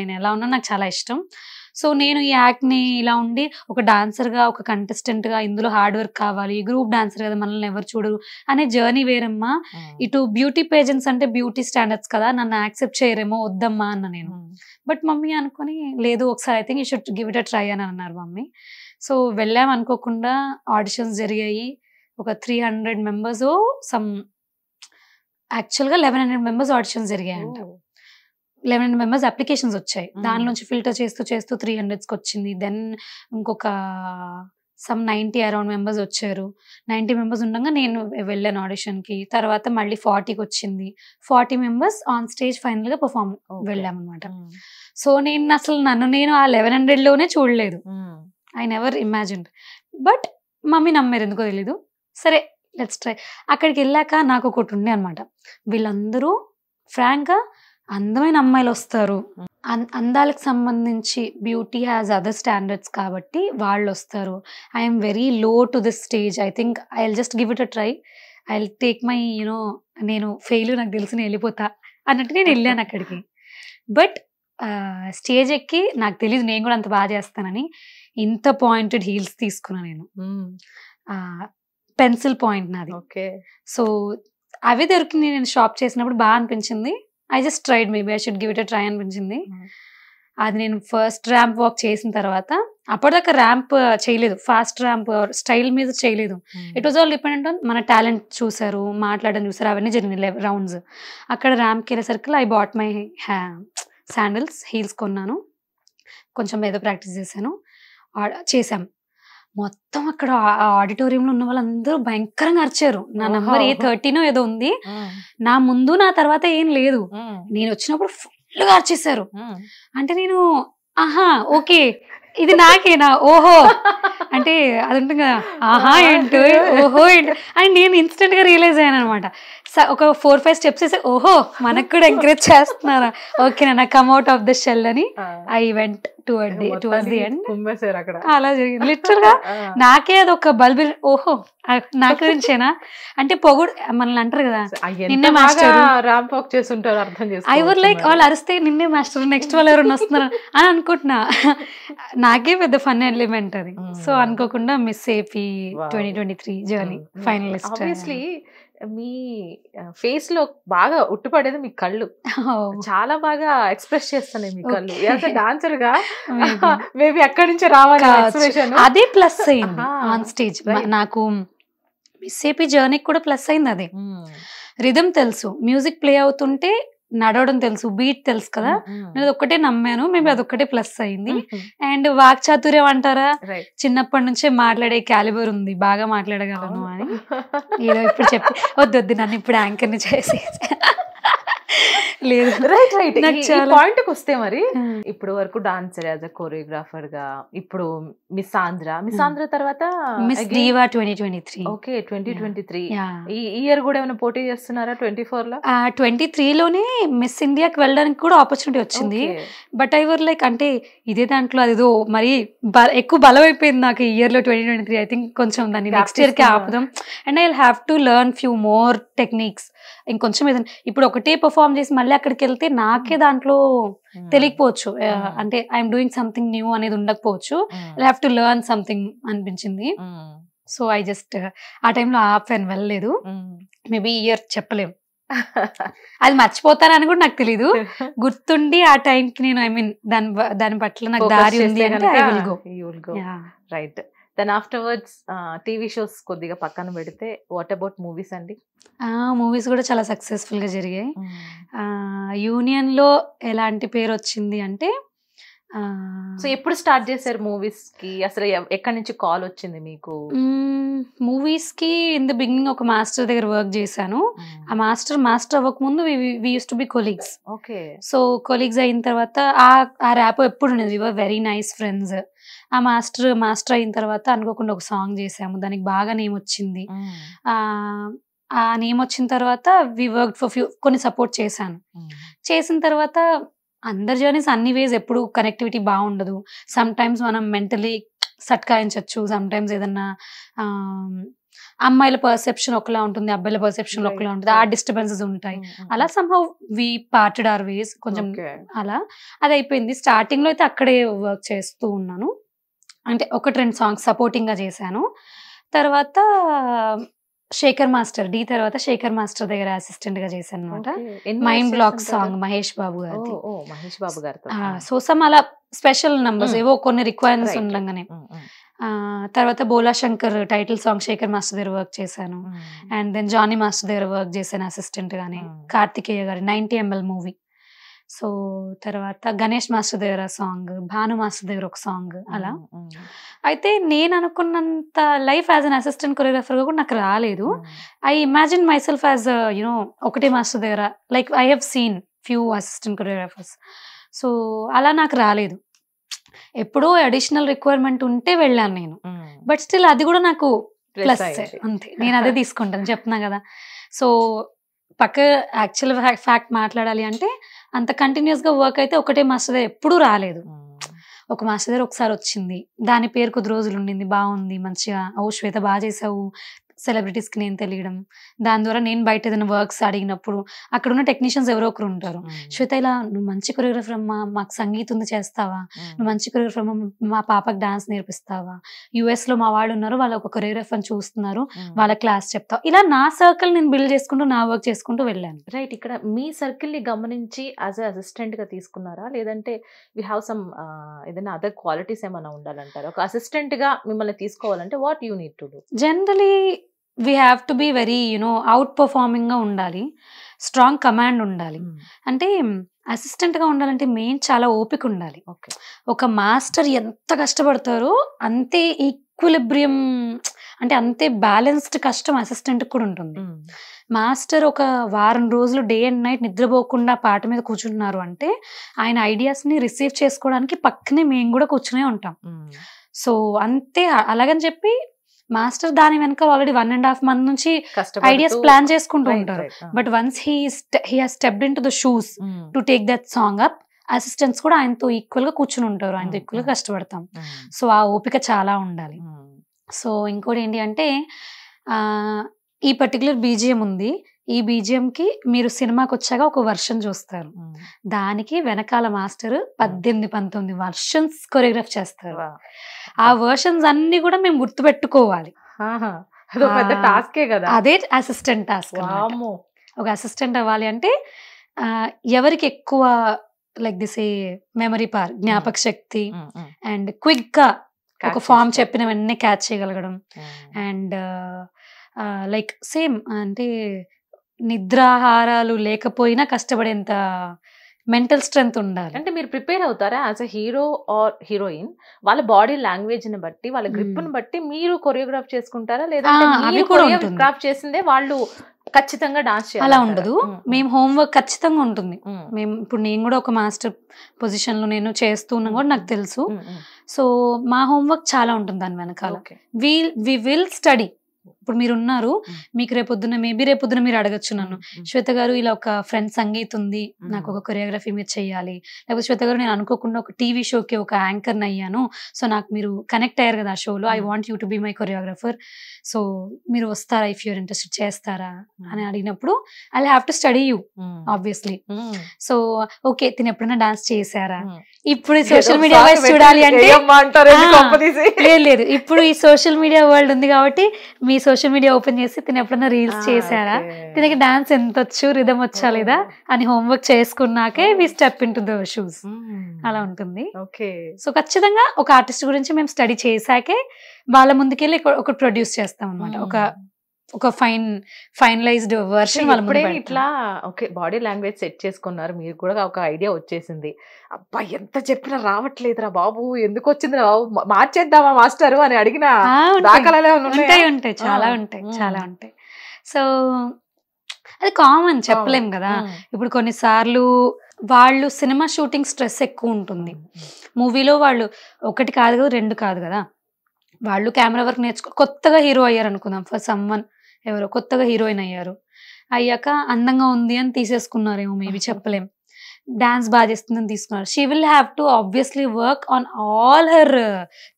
నేను ఎలా ఉన్నా నాకు చాలా ఇష్టం. సో నేను ఈ యాక్ట్ని ఇలా ఉండి ఒక డాన్సర్గా, ఒక కంటెస్టెంట్గా, ఇందులో హార్డ్ వర్క్ కావాలి, గ్రూప్ డాన్సర్ కదా మనల్ని ఎవరు చూడరు అనే జర్నీ వేరమ్మా. ఇటు బ్యూటీ పేజెంట్స్ అంటే బ్యూటీ స్టాండర్డ్స్ కదా, నన్ను యాక్సెప్ట్ చేయరేమో, వద్దమ్మా అన్న నేను. బట్ మమ్మీ అనుకుని లేదు ఒకసారి I think you should give it a try అని అన్నారు మమ్మీ. సో వెళ్ళాం అనుకోకుండా, ఆడిషన్స్ జరిగాయి. ఒక 300 మెంబర్స్ యాక్చువల్గా 1100 మెంబర్స్ ఆడిషన్స్ జరిగాయంట. 1100 మెంబర్స్ అప్లికేషన్స్ వచ్చాయి. దానిలోంచి ఫిల్టర్ చేస్తూ 300కి వచ్చింది. దెన్ ఇంకొక 90 అరౌండ్ మెంబర్స్ వచ్చారు. 90 మెంబర్స్ ఉండగా నేను వెళ్ళాను ఆడిషన్కి. తర్వాత మళ్ళీ 40కి వచ్చింది. 40 మెంబర్స్ ఆన్ స్టేజ్ ఫైనల్గా పర్ఫామ్ వెళ్ళామన్నమాట. సో నేను అసలు నేను ఆ 1100లోనే చూడలేదు. I never imagined. But mummy నమ్మారు, ఎందుకో తెలీదు. సరే లెట్స్ ట్రై. అక్కడికి వెళ్ళాక నాకు ఒకటి ఉండే అనమాట, వీళ్ళందరూ ఫ్రాంక్గా అందమైన అమ్మాయిలు వస్తారు, అందాలకు సంబంధించి బ్యూటీ హ్యాస్ అదర్ స్టాండర్డ్స్ కాబట్టి వాళ్ళు వస్తారు. I'm very low to this stage, I think I will just give it a try, I will take my నేను ఫెయిల్, నాకు తెలిసి నేను వెళ్ళిపోతా అన్నట్టు నేను వెళ్ళాను అక్కడికి. బట్ స్టేజ్ ఎక్కి నాకు తెలియదు నేను కూడా అంత బాగా చేస్తానని ఇంత పాయింటెడ్ హీల్స్ తీసుకున్నా నేను. పెన్సిల్ పాయింట్ నాది. సో అవి దొరికింది. నేను షాప్ చేసినప్పుడు బాగా అనిపించింది. I just tried, maybe I should give it a try అనిపించింది. అది నేను ఫస్ట్ ర్యాంప్ వాక్ చేసిన తర్వాత, అప్పటిదాకా ర్యాంప్ చేయలేదు, ఫాస్ట్ ర్యాంప్ స్టైల్ మీద చేయలేదు. It was all dependent on మన టాలెంట్ చూసారు, మాట్లాడడం చూసారు, అవన్నీ జరిగినాయి రౌండ్స్. అక్కడ ర్యాంప్కి వెళ్ళేసరికి I bought my sandals, heels కొన్నాను, కొంచెం ఏదో ప్రాక్టీస్ చేశాం. మొత్తం అక్కడ ఆడిటోరియంలో ఉన్న వాళ్ళందరూ భయంకరంగా అరిచారు. నా నంబర్ A13 ఏదో ఉంది, నా ముందు నా తర్వాత ఏం లేదు. నేను వచ్చినప్పుడు ఫుల్గా అరిచేశారు. అంటే నేను ఆహా ఓకే ఇది నాకేనా, ఓహో అంటే అది ఉంటుంది కదా, ఆహా ఏంటో ఓహో ఏంటో అని నేను ఇన్స్టెంట్ గా రియలైజ్ అయ్యాను అనమాట. ఒక 4-5 స్టెప్స్ వేసి ఓహో మనకు కూడా ఎంకరేజ్ చేస్తున్నారా, ఓకే నా come out of the shell అని I went towards the end. అలా జరిగింది లిటరల్ గా. నాకే అది ఒక బల్బి, ఓహో నా గురించేనా అంటే పొగుడు మనల్ని అంటారు కదా నిన్నే మాస్టర్ ఐ వర్ లైక్ వాళ్ళు అరిస్తే నిన్నే మాస్టర్ నెక్స్ట్ వాళ్ళు ఎవరైనా వస్తున్నారు అని అనుకుంటున్నా. నాకే పెద్ద ఫన్ ఎలిమెంట్ అది. సో అనుకోకుండా miss AP 2023 journey finalist. Obviously మీ ఫేస్ లో బాగా ఉట్టుపడేది మీ కళ్ళు, చాలా బాగా ఎక్స్ప్రెస్ చేస్తున్నాయి మీ కళ్ళు. డాన్సర్ గా మేబీ అక్కడి నుంచే రావాలి అదే ప్లస్ అయింది ఆన్ స్టేజ్. నాకు మిస్ ఏపీ జర్నీకి కూడా ప్లస్ అయింది అదే. రిథమ్ తెలుసు, మ్యూజిక్ ప్లే అవుతుంటే నడవడం తెలుసు, బీట్ తెలుసు కదా, నేను అదొక్కటే నమ్మాను. మేబీ అదొక్కటే ప్లస్ అయింది. అండ్ వాక్చాతుర్యం అంటారా, చిన్నప్పటి నుంచే మాట్లాడే క్యాలిబర్ ఉంది, బాగా మాట్లాడగలను అని ఏదో ఇప్పుడు చెప్పి వద్దు నన్ను ఇప్పుడు యాంకర్ని చేసి లేదు. పాయింట్ కి వస్తే మరి ఇప్పుడు వరకు డాన్సర్ యాజ్ అ కొరియోగ్రాఫర్ గా, ఇప్పుడు మిస్ ఆంధ్ర తర్వాత మిస్ దీవా 2023. ఓకే 2023. ఈ ఇయర్ కూడా ఏమైనా పోటీ చేస్తున్నారా 24 లో? 23 లోనే మిస్ ఇండియాకి వెళ్ళడానికి కూడా ఆపర్చునిటీ వచ్చింది. బట్ ఐ వర్ లైక్ అంటే ఇదే దాంట్లో అదేదో మరి ఎక్కువ బలం అయిపోయింది నాకు ఈ ఇయర్ లో 2023. ఐ థింక్ కొంచెం దాన్ని నెక్స్ట్ ఇయర్ కి ఆపుదాం. And I will have to learn few more techniques. ఇంకొంచెం ఏదైనా ఇప్పుడు ఒకటే పర్ఫార్మ్ చేసి మళ్ళీ అక్కడికి వెళ్తే నాకే దాంట్లో తెలియకపోవచ్చు, అంటే ఐఎమ్ డూయింగ్ సంథింగ్ న్యూ అనేది ఉండకపోవచ్చు. I have to learn something అనిపించింది. సో ఐ జస్ట్ ఆ టైంలో ఆపాను, వెళ్ళలేదు. మేబీ ఇయర్ చెప్పలేము, అది మర్చిపోతానని కూడా నాకు తెలీదు. గుర్తుండి ఆ టైంకి నేను ఐ మీన్ దాని పట్ల నాకు దారి ఉంది అంటే I will go. Right. Then afterwards TV shows కొద్దిగా పక్కన పెడితే వాట్ అబౌట్ మూవీస్ అండి? మూవీస్ కూడా చాలా సక్సెస్ఫుల్ గా జరిగాయి. యూనియన్ లో ఎలాంటి పేరు వచ్చింది అంటే, సో ఎప్పుడు స్టార్ట్ చేశారు మూవీస్ కి? అసలు ఎక్కడి నుంచి కాల్ వచ్చింది మీకు? మూవీస్ కి ఇన్ ద బిగినింగ్ ఒక మాస్టర్ దగ్గర వర్క్ చేశాను. ఆ మాస్టర్ అవ్వక ముందు we use to be colleagues. Okay. So colleagues అయిన తర్వాత ఆ ర్యాప్ ఎప్పుడు ఉండేది, we were very nice friends. ఆ మాస్టర్ అయిన తర్వాత అనుకోకుండా ఒక సాంగ్ చేసాము, దానికి బాగా నేమ్ వచ్చింది. ఆ నేమ్ వచ్చిన తర్వాత వి వర్క్ ఫర్ కొన్ని సపోర్ట్ చేశాను. చేసిన తర్వాత అందరి జర్నీస్ అన్ని వేస్ ఎప్పుడు కనెక్టివిటీ బాగుండదు. సమ్ టైమ్స్ మనం మెంటలీ సట్కాయించవచ్చు, సమ్ టైమ్స్ ఏదన్నా అమ్మాయిల పర్సెప్షన్ ఒకలా ఉంటుంది, అబ్బాయిల పర్సెప్షన్ ఒకలా ఉంటుంది, ఆ డిస్టర్బెన్సెస్ ఉంటాయి. అలా somehow we parted our ways కొంచెం. అలా అది అయిపోయింది. స్టార్టింగ్ లో అయితే అక్కడే వర్క్ చేస్తూ ఉన్నాను, అంటే 1-2 సాంగ్స్ సపోర్టింగ్ గా చేశాను. తర్వాత శేఖర్ మాస్టర్ తర్వాత శేఖర్ మాస్టర్ దగ్గర అసిస్టెంట్ గా చేశాను అనమాట. Mind block song Mahesh Babu గారితో. సో సమ్ అలా స్పెషల్ నంబర్స్ ఏవో కొన్ని రిక్వైర్మెంట్స్ ఉండగానే. తర్వాత Bhola Shankar title song Shekhar master దగ్గర వర్క్ చేశాను. అండ్ దెన్ జానీ మాస్టర్ దగ్గర వర్క్ చేశాను అసిస్టెంట్ గానే. కార్తికేయ గారి 90 ml మూవీ. సో తర్వాత గణేష్ మాస్టర్ దగ్గర సాంగ్, భాను మాస్టర్ దగ్గర ఒక సాంగ్. అలా అయితే నేను అనుకున్నంత life as an assistant choreographer గా కూడా నాకు రాలేదు. I imagine my self as you know ఒకటే మాస్టర్ దగ్గర, like I have scene few assistant choreographers. So అలా నాకు రాలేదు. ఎప్పుడో అడిషనల్ రిక్వైర్మెంట్ ఉంటే వెళ్ళాను నేను. బట్ స్టిల్ అది కూడా నాకు ప్లస్ అంతే, నేను అదే తీసుకుంటాను, చెప్తున్నా కదా. సో పక్క యాక్చువల్ ఫ్యాక్ట్ మాట్లాడాలి అంటే అంత కంటిన్యూస్ గా వర్క్ అయితే ఒకటే మాస్టర్ దగ్గర ఎప్పుడూ రాలేదు. ఒక మాస్టర్ దగ్గర ఒకసారి వచ్చింది, దాని పేరు కొద్ది రోజులు ఉండింది, బాగుంది, మంచిగా ఓ శ్వేత బాగా చేసావు, సెలబ్రిటీస్ కి నేను తెలియడం. దాని ద్వారా నేను బయట ఏదైనా వర్క్స్ అడిగినప్పుడు అక్కడ ఉన్న టెక్నీషియన్స్ ఎవరో ఒకరు ఉంటారు, శ్వేత ఇలా నువ్వు మంచి కొరియోగ్రాఫర్ అమ్మా, మాకు సంగీతం చేస్తావా, నువ్వు మంచి కొరియోగ్రాఫర్ అమ్మా, మా పాపకి డాన్స్ నేర్పిస్తావా, US లో మా వాళ్ళు ఉన్నారు, వాళ్ళ ఒక కొరియోగ్రాఫర్ చూస్తున్నారు, వాళ్ళ క్లాస్ చెప్తావు. ఇలా నా సర్కిల్ నేను బిల్డ్ చేసుకుంటూ నా వర్క్ చేసుకుంటూ వెళ్ళాను. రైట్. ఇక్కడ మీ సర్కిల్ ని గమనించి యాజ్ అసిస్టెంట్ గా తీసుకున్నారా, లేదంటే వి హావ్ సమ్ ఏదైనా అదర్ క్వాలిటీస్ ఏమైనా ఉండాలంటారు ఒక అసిస్టెంట్ గా మిమ్మల్ని తీసుకోవాలంటే? What you need to do? Generally we have to be very out performing గా ఉండాలి, స్ట్రాంగ్ కమాండ్ ఉండాలి. అంటే అసిస్టెంట్ గా ఉండాలంటే మెయిన్ చాలా ఓపిక ఉండాలి. ఒక మాస్టర్ ఎంత కష్టపడతారో అంతే ఈక్విలిబ్రియం, అంటే అంతే బ్యాలెన్స్డ్ కష్టం అసిస్టెంట్ కూడా ఉంటుంది. మాస్టర్ ఒక వారం రోజులు డే అండ్ నైట్ నిద్రపోకుండా పాట మీద కూర్చుంటున్నారు అంటే ఆయన ఐడియాస్ ని రిసీవ్ చేసుకోవడానికి పక్కనే మేము కూడా కూర్చునే ఉంటాం. సో అంతే. అలాగని చెప్పి మాస్టర్ దాని వెనక ఆల్రెడీ 1.5 month నుంచి ఐడియాస్ ప్లాన్ చేసుకుంటూ ఉంటారు. But once he has stepped in to the shoes to take that song up, assistants కూడా ఆయనతో ఈక్వల్ గా కూర్చుని ఉంటారు, ఆయనతో ఈక్వల్ గా కష్టపడతాం. సో ఆ ఓపిక చాలా ఉండాలి. సో ఇంకోటి ఏంటి అంటే ఈ పర్టికులర్ బీజిఎం ఉంది, ఈ బీజిఎం కి మీరు సినిమాకి వచ్చాక ఒక వర్షన్ చూస్తారు, దానికి వెనకాల మాస్టర్ 18-19 వర్షన్స్ కొరియోగ్రాఫ్ చేస్తారు. ఆ వర్షన్స్ అన్ని కూడా మేము గుర్తు పెట్టుకోవాలి. అదే అసిస్టెంట్ టాస్క్. ఒక అసిస్టెంట్ అవ్వాలి అంటే ఎవరికి ఎక్కువ like this A memory power, జ్ఞాపక శక్తి, అండ్ క్విక్ గా ఒక ఫామ్ చెప్పిన వెంటనే క్యాచ్ చేయగలగడం, అండ్ లైక్ సేమ్ అంటే నిద్రాహారాలు లేకపోయినా కష్టపడేంత మెంటల్ స్ట్రెంగ్త్ ఉండాలి. అంటే మీరు ప్రిపేర్ అవుతారా as a hero or heroine? వాళ్ళ బాడీ లాంగ్వేజ్ ని బట్టి, వాళ్ళ గ్రిప్ ని బట్టి మీరు కొరియోగ్రాఫ్ చేసుకుంటారా, లేదా కొరియోగ్రాఫ్ చేసిందే వాళ్ళు ఖచ్చితంగా డాన్స్ చేయాలి? అలా ఉండదు, మేము హోంవర్క్ ఖచ్చితంగా ఉంటుంది. మేము ఇప్పుడు నేను కూడా ఒక మాస్టర్ పొజిషన్ లో నేను చేస్తున్నా కూడా నాకు తెలుసు. సో మా హోంవర్క్ చాలా ఉంటుంది దాని వెనకాల. We will study. ఇప్పుడు మీరు ఉన్నారు, మీకు రేపొద్దున మేబీ రేపొద్దున మీరు అడగచ్చు నన్ను, శ్వేత గారు ఇలా ఒక ఫ్రెండ్ సంగీత్ ఉంది, నాకు ఒక కొరియోగ్రఫీ మీరు చెయ్యాలి, లేకపోతే శ్వేత గారు నేను అనుకోకుండా ఒక టీవీ షోకి ఒక యాంకర్ అయ్యాను, సో నాకు మీరు కనెక్ట్ అయ్యారు కదా ఆ షోలో, I want you to be my choreographer, so మీరు వస్తారా, ఇఫ్ యూర్ ఇంట్రెస్టెడ్ చేస్తారా అని అడిగినప్పుడు I have to study you obviously. So okay తిని ఎప్పుడైనా డాన్స్ చేశారా, ఇప్పుడు సోషల్ మీడియా వైజ్ చూడాలి అంటే లేదు, ఇప్పుడు ఈ సోషల్ మీడియా వరల్డ్ ఉంది కాబట్టి మీ సోషల్ మీడియా ఓపెన్ చేసి తిని ఎప్పుడైనా రీల్స్ చేశారా, తినకి డాన్స్ ఎంత వచ్చు, రిథం వచ్చా లేదా అని హోంవర్క్ చేసుకున్నాకే we step in to the shoes. అలా ఉంటుంది. సో ఖచ్చితంగా ఒక ఆర్టిస్ట్ గురించి మేము స్టడీ చేశాకే వాళ్ళ ముందుకెళ్ళి ఒక ప్రొడ్యూస్ చేస్తాం అనమాట, ఒక ఫైనలైజ్డ్ వర్షన్ వాళ్ళ ముందు. ఇట్లా ఓకే బాడీ లాంగ్వేజ్ సెట్ చేసుకున్నారు, మీరు కూడా ఒక ఐడియా వచ్చేసింది, అబ్బా ఎంత చెప్పినా రావట్లేదురా బాబు, ఎందుకు వచ్చిందిరా బాబు, మార్చేద్దామా మాస్టర్ అని అడిగిన ఉంటాయి, చాలా ఉంటాయి. సో అది కామన్, చెప్పలేం కదా. ఇప్పుడు కొన్నిసార్లు వాళ్ళు సినిమా షూటింగ్ స్ట్రెస్ ఎక్కువ ఉంటుంది, మూవీలో వాళ్ళు 1 కాదు 2 కాదు కదా, వాళ్ళు కెమెరా వర్క్ కొత్తగా హీరో అయ్యారు అనుకుందాం, ఫర్ సమ్వన్ ఎవరో కొత్తగా హీరోయిన్ అయ్యాక అందంగా ఉంది అని తీసేసుకున్నారేమో, మేబీ చెప్పలేం. డాన్స్ బాగా చేస్తుందని తీసుకున్నారు. She will have to obviously work on all her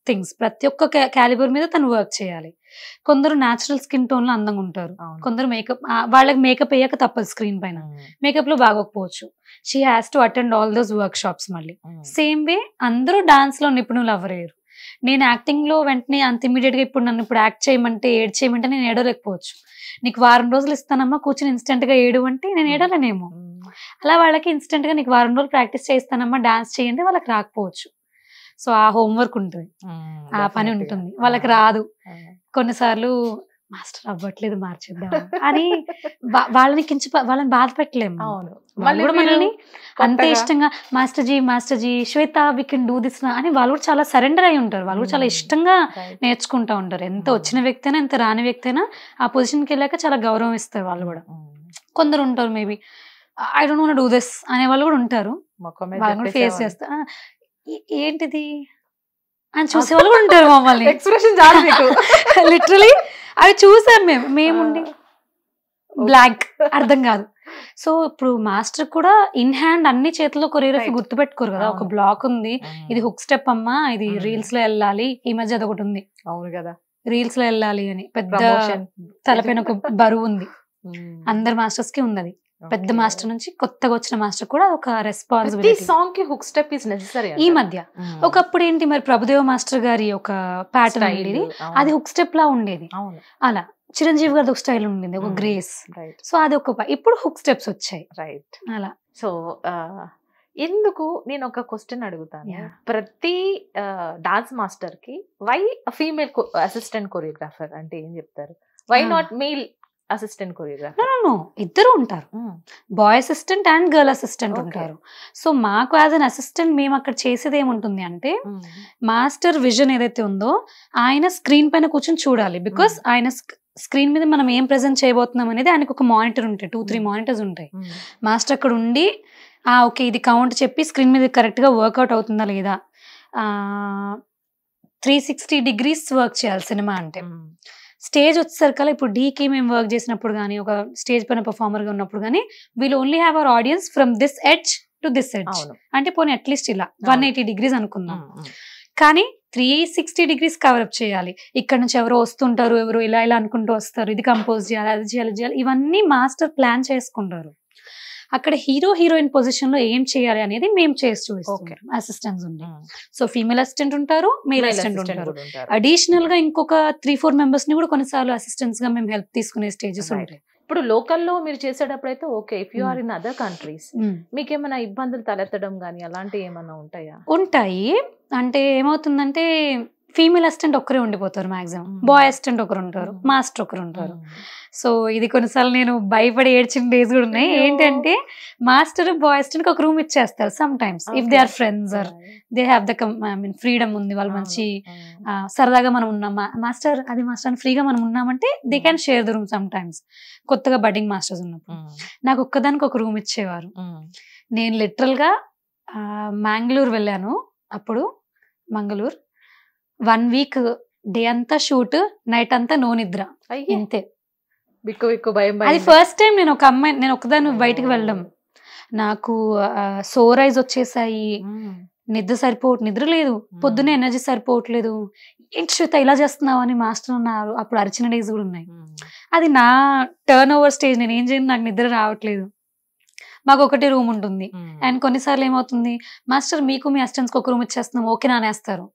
things, ప్రతి ఒక్క క్యాలిబర్ మీద తను వర్క్ చేయాలి. కొందరు న్యాచురల్ స్కిన్ టోన్ లో అందంగా ఉంటారు, కొందరు మేకప్, వాళ్ళకి మేకప్ అయ్యాక తప్పదు, స్క్రీన్ పైన మేకప్ లో బాగోకపోవచ్చు. She has to attend all those workshops. మళ్ళీ సేమ్ వే అందరూ డాన్స్ లో నిపుణులు అవ్వలేరు. నేను యాక్టింగ్ లో వెంటనే అంత ఇమీడియట్ గా ఇప్పుడు నన్ను ఇప్పుడు యాక్ట్ చేయమంటే ఏడ్ చేయమంటే నేను ఏడలేకపోవచ్చు. నీకు 1 వారం రోజులు ఇస్తానమ్మా కూర్చొని ఇన్స్టెంట్ గా ఏడు అంటే నేను ఏడలేనేమో. అలా వాళ్ళకి ఇన్స్టెంట్ గా నీకు 1 వారం రోజులు ప్రాక్టీస్ చేస్తానమ్మా డాన్స్ చేయండి వాళ్ళకి రాకపోవచ్చు. సో ఆ హోంవర్క్ ఉంటుంది, ఆ పని ఉంటుంది, వాళ్ళకి రాదు. కొన్నిసార్లు మాస్టర్ అవ్వట్లేదు మార్చేద్దాం అని వాళ్ళని బాధ పెట్టలేము. మనల్ని అంతే ఇష్టంగా master ji Swetha we can do this అని వాళ్ళు కూడా చాలా సరెండర్ అయి ఉంటారు, వాళ్ళు కూడా చాలా ఇష్టంగా నేర్చుకుంటా ఉంటారు. ఎంత వచ్చిన వ్యక్తి అయినా ఎంత రాని వ్యక్తి అయినా ఆ పొజిషన్కి వెళ్ళాక చాలా గౌరవం ఇస్తారు వాళ్ళు కూడా. కొందరు ఉంటారు maybe I don't want do this అనే వాళ్ళు కూడా ఉంటారు, వాళ్ళు కూడా ఫేస్ చేస్తారు. ఏంటిది అని చూసే వాళ్ళు కూడా ఉంటారు మమ్మల్ని, లిటరలీ అవి చూసాం మేముండి బ్లాంక్, అర్థం కాదు. సో ఇప్పుడు మాస్టర్ కూడా ఇన్ హ్యాండ్ అన్ని చేతిలో కొరియోగ్రఫీ గుర్తు పెట్టుకోరు కదా. ఒక బ్లాక్ ఉంది, ఇది హుక్ స్టెప్ అమ్మా, ఇది రీల్స్ లో వెళ్ళాలి, ఈ మధ్య అదొకటి ఉంది అవును కదా, రీల్స్ లో వెళ్ళాలి అని పెద్ద తలపైన ఒక బరువు ఉంది, అందరు మాస్టర్స్ కి ఉంది. పెద్ద మాస్టర్ నుంచి కొత్తగా వచ్చిన మాస్టర్ కూడా ఒక రెస్పాన్సిబిలిటీ. సాంగ్ కి హుక్ స్టెప్ ఇస్ నెసెసరీ. ఈ మధ్య ఒకప్పుడు ఏంటి మరి ప్రభుదేవ మాస్టర్ గారి ఒక ప్యాటర్న్ ఉండేది, అది హుక్ స్టెప్ లా ఉండేది. అలా చిరంజీవి గారి ఒక స్టైల్ ఉండేది, ఒక గ్రేస్. సో అది ఒక ఇప్పుడు హుక్ స్టెప్స్ వచ్చాయి. రైట్. అలా సో ఎందుకు నేను ఒక క్వశ్చన్ అడుగుతాను, ప్రతి డాన్స్ మాస్టర్ కి వై ఫీమేల్ అసిస్టెంట్ కొరియోగ్రాఫర్ అంటే ఏం చెప్తారు? Why not male assistant choreographer? No ఇద్దరు ఉంటారు, boy assistant and girl assistant ఉంటారు. సో మాకు యాజ్ అన్ అసిస్టెంట్ మేము అక్కడ చేసేది ఏముంటుంది అంటే, మాస్టర్ విజన్ ఏదైతే ఉందో ఆయన స్క్రీన్ పైన కూర్చొని చూడాలి. బికాస్ ఆయన స్క్రీన్ మీద మనం ఏం ప్రెజెంట్ చేయబోతున్నాం అనేది ఆయనకు ఒక మానిటర్ ఉంటాయి, 2-3 మానిటర్స్ ఉంటాయి. మాస్టర్ అక్కడ ఉండి ఓకే ఇది కౌంట్ చెప్పి స్క్రీన్ మీద కరెక్ట్ గా వర్కౌట్ అవుతుందా లేదా, 360 degrees వర్క్ చేయాలి సినిమా అంటే. స్టేజ్ వచ్చేసరికల్లా ఇప్పుడు డీకి మేము వర్క్ చేసినప్పుడు కానీ, ఒక స్టేజ్ పైన పర్ఫార్మర్ గా ఉన్నప్పుడు కానీ, wheel only have our audience from this edge to this edge. అంటే పోనీ అట్లీస్ట్ ఇలా 180 degrees అనుకుందాం. కానీ 360 degrees కవరప్ చేయాలి. ఇక్కడ నుంచి ఎవరో వస్తుంటారు, ఎవరో ఇలా ఇలా అనుకుంటూ వస్తారు, ఇది కంపోజ్ చేయాలి, అది చేయాలి, ఇవన్నీ మాస్టర్ ప్లాన్ చేసుకుంటారు. అక్కడ హీరో హీరోయిన్ పొజిషన్ లో ఏం చేయాలి అనేది మేము చేసి చూపిస్తాం అసిస్టెంట్స్ ఉండి. సో ఫీమేల్ అసిస్టెంట్ ఉంటారు, మేల్ అసిస్టెంట్ ఉంటారు. అడిషనల్ గా ఇంకొక 3-4 members ని కూడా కొన్నిసార్లు అసిస్టెంట్స్ గా మేము హెల్ప్ తీసుకునే స్టేజెస్ ఉంటాయి. ఇప్పుడు లోకల్లో మీరు చేసేటప్పుడు అయితే okay, if you are in other countries మీకేమైనా ఇబ్బందులు తలెత్తడం గానీ అలాంటివి ఏమైనా ఉంటాయా? ఉంటాయి. అంటే ఏమవుతుందంటే ఫీమేల్ అసిస్టెంట్ ఒక్కరే ఉండిపోతారు మాక్సిమం, బాయ్ అసిస్టెంట్ ఒకరు ఉంటారు, మాస్టర్ ఒకరు ఉంటారు. సో ఇది కొన్నిసార్లు నేను భయపడి ఏడ్చిన డేస్ కూడా ఉన్నాయి. ఏంటంటే మాస్టర్ బాయ్ అసిస్టెంట్ ఒక రూమ్ ఇచ్చేస్తారు sometimes, if they are friends or they have the freedom ఉంది, వాళ్ళు మంచి సరదాగా మనం ఉన్నాం, మాస్టర్ అది మాస్టర్ అని ఫ్రీగా మనం ఉన్నామంటే they can share the room some times. కొత్తగా బడ్డింగ్ మాస్టర్స్ ఉన్నప్పుడు నాకు ఒక్కదానికి ఒక రూమ్ ఇచ్చేవారు. నేను లిటరల్ గా మ్యాంగ్లూర్ వెళ్ళాను అప్పుడు, మంగళూరు 1 week డే అంతా షూట్, నైట్ అంతా నో నిద్ర, ఇంతే. అది ఫస్ట్ టైం నేను ఒక అమ్మాయి, నేను ఒకదాన్ని బయటకు వెళ్ళడం, నాకు సోర్ ఐజ్ వచ్చేసాయి, నిద్ర లేదు, పొద్దున్నే ఎనర్జీ సరిపోవట్లేదు, ఏంటి శ్వేత ఇలా చేస్తున్నావు అని మాస్టర్ అన్నారు. అప్పుడు అరిచిన డేస్ కూడా ఉన్నాయి. అది నా టర్న్ ఓవర్ స్టేజ్, నేను ఏం చేయను, నాకు నిద్ర రావట్లేదు. మాకు ఒకటే రూమ్ ఉంటుంది. అండ్ కొన్నిసార్లు ఏమవుతుంది, మాస్టర్ మీకు మీ అసిస్టెంట్స్కి ఒక రూమ్ ఇచ్చేస్తున్నాం, ఓకే నానేస్తారు.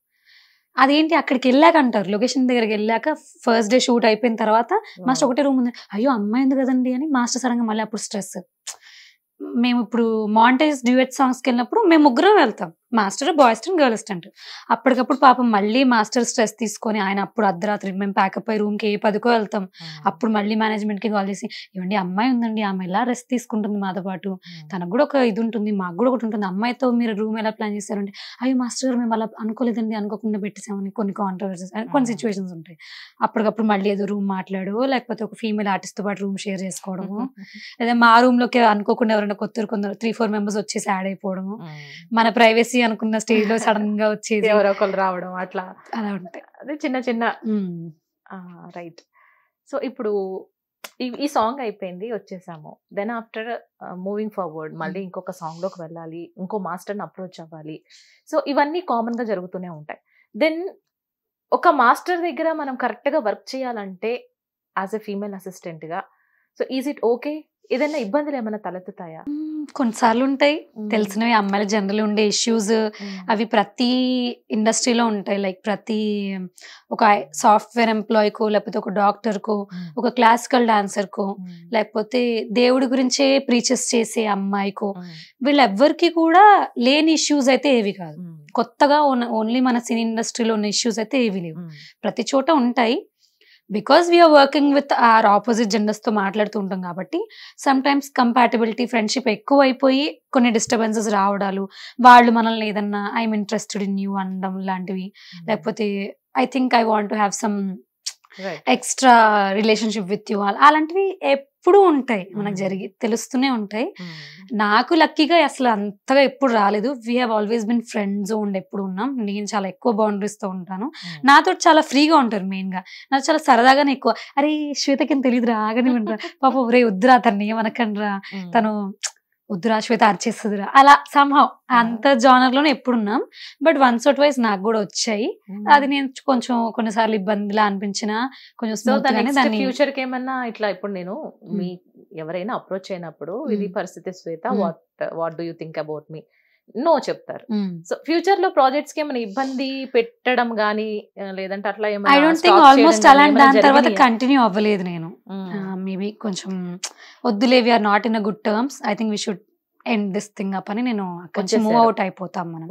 అదేంటి అక్కడికి వెళ్ళాక అంటారు, లొకేషన్ దగ్గరికి వెళ్ళాక ఫస్ట్ డే షూట్ అయిపోయిన తర్వాత మాస్టర్ ఒకటే రూమ్ ఉంది, అయ్యో అమ్మాయి ఉంది కదండి అని మాస్టర్ సరంగా మళ్ళీ అప్పుడు స్ట్రెస్. మేము ఇప్పుడు మాంటేజ్ డ్యూయట్ సాంగ్స్కి వెళ్ళినప్పుడు మేము ముగ్గురం వెళ్తాం, master boy assistant girl assistant. అప్పటికప్పుడు పాపం మళ్ళీ మాస్టర్ స్ట్రెస్ తీసుకొని ఆయన అప్పుడు అర్ధరాత్రి మేము ప్యాకప్ అయ్యి రూమ్కి 10కి వెళ్తాం. అప్పుడు మళ్ళీ మేనేజ్మెంట్కి కాల్ చేసి, ఏమండి అమ్మాయి ఉందండి, ఆమె ఎలా రెస్ట్ తీసుకుంటుంది మాతో పాటు, తనకు కూడా ఒక ఇది ఉంటుంది, మాకు కూడా ఒకటి ఉంటుంది, అమ్మాయితో మీరు రూమ్ ఎలా ప్లాన్ చేశారంటే, అయ్యో మాస్టర్ గారు మేము అలా అనుకోలేదండి, అనుకోకుండా పెట్టేసామని కొన్ని కాంట్రవర్సీస్, కొన్ని సిచ్యువేషన్స్ ఉంటాయి. అప్పటికప్పుడు మళ్ళీ ఏదో రూమ్ మాట్లాడు, లేకపోతే ఒక ఫీమేల్ ఆర్టిస్ట్తో పాటు రూమ్ షేర్ చేసుకోవడము, లేదా మా రూమ్లోకి అనుకోకుండా ఎవరైనా కొందరు 3-4 members వచ్చేసి యాడ్ అయిపోవడము, మన ప్రైవసీ అనుకున్న స్టేజ్ లో సడన్ గా వచ్చేది ఎవరో ఒకరు రావడం, అట్లా అలా ఉంటాయి. అదే చిన్న చిన్న రైట్. సో ఇప్పుడు ఈ సాంగ్ అయిపోయింది, వచ్చేసాము. దెన్ ఆఫ్టర్ మూవింగ్ ఫార్వర్డ్ మళ్ళీ ఇంకొక సాంగ్ లోకి వెళ్ళాలి, ఇంకో మాస్టర్ని అప్రోచ్ అవ్వాలి. సో ఇవన్నీ కామన్ గా జరుగుతూనే ఉంటాయి. దెన్ ఒక మాస్టర్ దగ్గర మనం కరెక్ట్ గా వర్క్ చేయాలంటే యాజ్ ఎ ఫీమేల్ అసిస్టెంట్ గా, సో ఈజ్ ఇట్ ఓకే? ఏదైనా ఇబ్బందులు ఏమైనా తలెత్తుతాయా? కొన్నిసార్లు ఉంటాయి, తెలిసినవి. అమ్మాయిల జనరల్ ఉండే ఇష్యూస్ అవి ప్రతి ఇండస్ట్రీలో ఉంటాయి. లైక్ ప్రతి ఒక సాఫ్ట్వేర్ ఎంప్లాయీకో, లేకపోతే ఒక డాక్టర్కో, ఒక క్లాసికల్ డాన్సర్కో, లేకపోతే దేవుడి గురించే ప్రీచెస్ చేసే అమ్మాయికో, వీళ్ళెవ్వరికి కూడా లేని ఇష్యూస్ అయితే ఏవి కాదు. కొత్తగా ఓన్లీ మన సినీ ఇండస్ట్రీలో ఉన్న ఇష్యూస్ అయితే ఏవి లేవు, ప్రతి చోట ఉంటాయి. Because we're working with or opposite genders తో మాట్లాడుతూ ఉంటాం కాబట్టి సమ్ టైమ్స్ కంపాటబిలిటీ, ఫ్రెండ్షిప్ ఎక్కువ అయిపోయి కొన్ని డిస్టర్బెన్సెస్ రావడాలు, వాళ్ళు మనల్ని ఏదన్నా ఐఎమ్ ఇంట్రెస్టెడ్ ఇన్ యూ అనడం లాంటివి, లేకపోతే I think I want to have some extra relationship with you, అలాంటివి ఎప్పుడు ఉంటాయి, మనకు తెలుస్తూనే ఉంటాయి. నాకు లక్కీగా అసలు అంతగా ఎప్పుడు రాలేదు. We have always been friends ఉండి ఎప్పుడు ఉన్నాం. నేను చాలా ఎక్కువ బౌండరీస్ తో ఉంటాను, నాతో చాలా ఫ్రీగా ఉంటారు. మెయిన్ గా నాకు చాలా సరదాగానే ఎక్కువ, అరే శ్వేతకి తెలియదు రాగానే వినరా, పాప ఒరే వద్దురా తను ఏమనకండ్రా, తను వద్దురా శ్వేత అరిచేస్తుందిరా, అలా సంహౌ అంత జానర్ లోనే ఎప్పుడున్నాం. బట్ వన్స్ ఆర్ ట్వైస్ నాకు కూడా వచ్చాయి. అది నేను కొంచెం కొన్నిసార్లు ఇబ్బందిలా అనిపించిన కొంచెం ఫ్యూచర్ కి ఏమన్నా ఇట్లా, ఇప్పుడు నేను మీ ఎవరైనా అప్రోచ్ అయినప్పుడు ఇది పరిస్థితి Shweta, what do you think about me, no చెప్తారు. సో ఫ్యూచర్ లో ప్రాజెక్ట్స్ కి ఏమైనా ఇబ్బంది పెట్టడం గానీ, లేదంటే అట్లా ఏమైనా? ఐ డోంట్ థింక్ ఆల్మోస్ట్ అలాంటి దాని తర్వాత కంటిన్యూ అవ్వలేదు నేను. మేబీ కొంచెం వద్దులే, we're not in a good terms, I think we should end this thing up అని నేను కొంచెం మూవ్ అవుట్ అయిపోతాం మనం.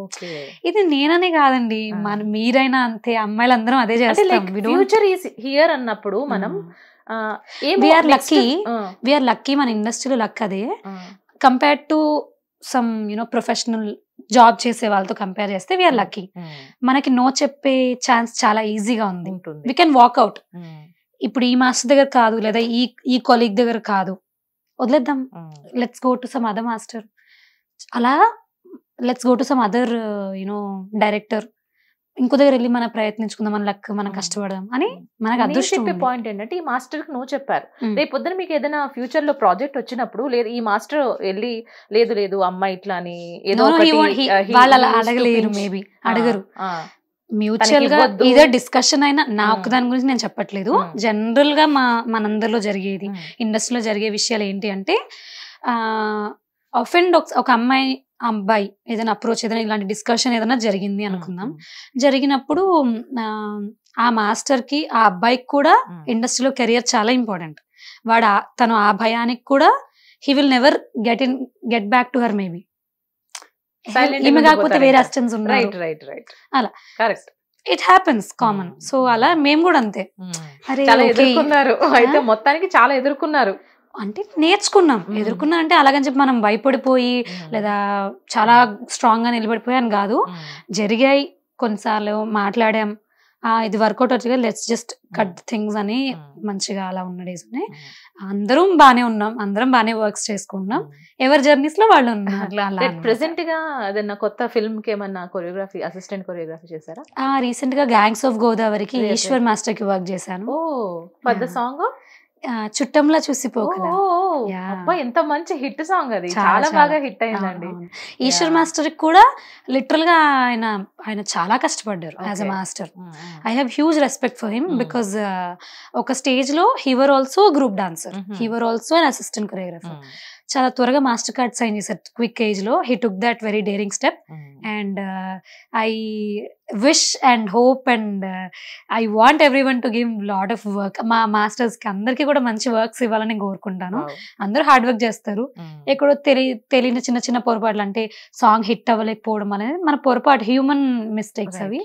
ఇది నేననే కాదండి, మీరైనా అంతే, అమ్మాయిలందరం అదే చేస్తాం. ఫ్యూచర్ ఈస్ హియర్ అన్నప్పుడు మనం వీఆర్ లక్కీ, మన ఇండస్ట్రీలో లక్ అదే. Compare to some professional job చేసే వాళ్ళతో కంపేర్ చేస్తే వీఆర్ లక్కీ. మనకి నో చెప్పే ఛాన్స్ చాలా ఈజీగా ఉంది, వీ కెన్ వాక్ అవుట్. ఇప్పుడు ఈ మాస్టర్ దగ్గర కాదు, లేదా ఈ కొలీగ్ దగ్గర కాదు, వదిలేద్దాం, let's go to some other master, అలా let's go to some other director, ఇంకో దగ్గర వెళ్ళి మనం ప్రయత్నించుకుందాం, మన లక్ మనం కష్టపడదాం అని మనకు అదృష్టం చెప్పే ఉంది. పాయింట్ ఏంటంటే ఈ మాస్టర్ కి నువ్వు చెప్పారు, ఉమ్. రేపు పొద్దున మీకు ఏదైనా ఫ్యూచర్ లో ప్రాజెక్ట్ వచ్చినప్పుడు లేదు ఈ మాస్టర్ వెళ్ళి లేదు లేదు అమ్మాయి ఇట్లా అని ఏదో No, no, he ఒకటి, won't- he- he వాళ్ళు అలా used to అడగలేరు, pinch. మేబీ అడగరు. ఆ, మ్యూచువల్ గా ఇవ్వద్దు. ఇదే డిస్కషన్ అయినా నాకు ఉమ్. దాని గురించి నేను చెప్పట్లేదు, ఉమ్. జనరల్ గా మనందరిలో జరిగేది, ఉమ్, ఇండస్ట్రీలో జరిగే విషయాలు ఏంటి అంటే అఫెండ్ ఒక అమ్మాయి అబ్బాయి ఏదైనా అప్రోచ్ ఏదైనా ఇలాంటి డిస్కషన్ ఏదైనా జరిగింది అనుకుందాం. జరిగినప్పుడు ఆ మాస్టర్ కి ఆ అబ్బాయికి కూడా ఇండస్ట్రీలో కెరియర్ చాలా ఇంపార్టెంట్. తను ఆ భయానికి కూడా he will never get back to her, maybe ఈమె కాకపోతే వేరే అసిస్టెంట్స్ ఉన్నారు, అలా correct. It happens common. So అలా మేము కూడా అంతే. అరే చాలా okay. ఎదుర్కొన్నారు అయితే, మొత్తానికి చాలా ఎదుర్కొన్నారు. అంటే నేర్చుకున్నాం, ఎదుర్కొన్నాం అంటే అలాగని చెప్పి మనం భయపడిపోయి లేదా చాలా స్ట్రాంగ్ గా నిలబడిపోయాను కాదు. జరిగాయి కొన్నిసార్లు, మాట్లాడాం, ఇది వర్కౌట్ వచ్చి లెట్స్ జస్ట్ కట్ థింగ్స్ అని మంచిగా అలా ఉన్న డేస్ ఉన్నాయి. అందరం బానే ఉన్నాం, అందరం బానే వర్క్స్ చేసుకుంటున్నాం, ఎవరి జర్నీస్ లో వాళ్ళు ఉన్నారు. ప్రెసెంట్ గా ఏదైనా కొత్త ఫిల్మ్ కి ఏమన్నా కొరియోగ్రఫీ, అసిస్టెంట్ కొరియోగ్రఫీ చేశారా? రీసెంట్ గా గ్యాంగ్స్ ఆఫ్ గోదావరికి ఈశ్వర్ మాస్టర్ కి వర్క్ చేశాను. ఓ పెద్ద సాంగ్, చుట్టంలా చూసిపోకలా. అబ్బా ఎంత మంచి హిట్ సాంగ్ అది, చాలా బాగా హిట్ అయిందండి. ఈశ్వర్ మాస్టర్ కూడా లిటరల్ గా ఆయన చాలా కష్టపడ్డారు as a master. I have huge respect for him because ఒక స్టేజ్ లో he were also group dancer, he were also an assistant choreographer. చాలా త్వరగా మాస్టర్ కార్డ్ సైన్ చేశారు క్విక్ ఏజ్ లో. He took that very daring step and I wish and hope and I want every one to give lot of work. మా masters కి అందరికి కూడా మంచి works ఇవ్వాలని కోరుకుంటాను. అందరూ హార్డ్ వర్క్ చేస్తారు, ఎక్కడో తెలియని చిన్న చిన్న పొరపాట్లు, అంటే సాంగ్ హిట్ అవ్వలేకపోవడం అనేది మన పొరపాటు, హ్యూమన్ మిస్టేక్స్ అవి.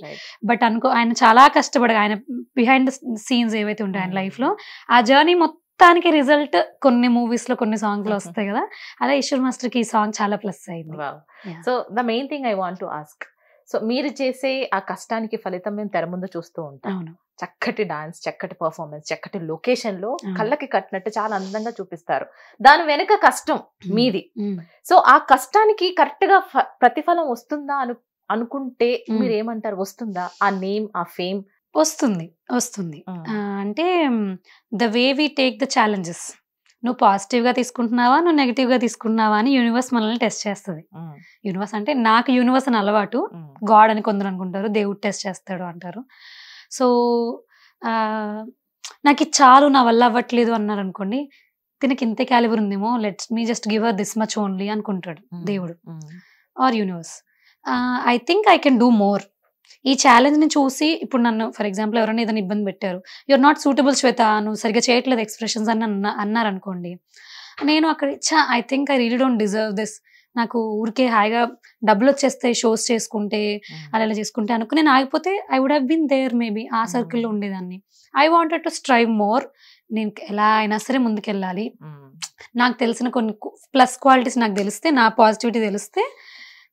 బట్ ఆయన చాలా కష్టపడగా, ఆయన బిహైండ్ సీన్స్ ఏవైతే ఉంటాయి ఆయన లైఫ్ లో, ఆ జర్నీ మొత్తానికి రిజల్ట్ కొన్ని మూవీస్ లో కొన్ని సాంగ్స్ లో వస్తాయి కదా, అలా ఈశ్వర్ మాస్టర్ కి ఈ సాంగ్ చాలా ప్లస్ అయింది. So the main thing I want to ask, so మీరు చేసే ఆ కష్టానికి ఫలితం మేము తెర ముందు చూస్తూ ఉంటాం. చక్కటి డాన్స్, చక్కటి పర్ఫార్మెన్స్, చక్కటి లొకేషన్ లో కళ్ళకి కట్టినట్టు చాలా అందంగా చూపిస్తారు. దాని వెనుక కష్టం మీది. సో ఆ కష్టానికి కరెక్ట్ గా ప్రతిఫలం వస్తుందా అనుకుంటే మీరు ఏమంటారు? వస్తుందా ఆ నేమ్, ఆ ఫేమ్? వస్తుంది. అంటే the way we take the challenges, నువ్వు పాజిటివ్ గా తీసుకుంటున్నావా, నువ్వు నెగిటివ్ గా తీసుకుంటున్నావా అని యూనివర్స్ మనల్ని టెస్ట్ చేస్తుంది. యూనివర్స్ అంటే నాకు యూనివర్స్ అని అలవాటు, గాడ్ అని కొందరు అనుకుంటారు, దేవుడు టెస్ట్ చేస్తాడు అంటారు. సో నాకు ఇది చాలు, నా వల్ల అవ్వట్లేదు అన్నారు అనుకోండి, దీనికి ఇంతే క్యాలిబర్ ఉందేమో, let's me just give her this much only అనుకుంటాడు దేవుడు or universe. I think I can do more. ఈ ఛాలెంజ్ ని చూసి ఇప్పుడు నన్ను ఫర్ ఎగ్జాంపుల్ ఎవరైనా ఏదైనా ఇబ్బంది పెట్టారు, యూఆర్ నాట్ సూటబుల్ శ్వేత, నువ్వు సరిగ్గా చేయట్లేదు ఎక్స్ప్రెషన్స్ అని అన్నారు అనుకోండి, నేను అక్కడ I think I really don't deserve this, నాకు ఊరికే హాయిగా డబ్బులు వచ్చేస్తాయి షోస్ చేసుకుంటే అలా ఇలా చేసుకుంటే అనుకుని నేను ఆగిపోతే I would have been there, maybe ఆ సర్కిల్లో ఉండేదాన్ని. I wanted to strive more. నేను ఎలా అయినా సరే ముందుకెళ్ళాలి, నాకు తెలిసిన కొన్ని ప్లస్ క్వాలిటీస్ నాకు తెలిస్తే, నా పాజిటివిటీ తెలిస్తే,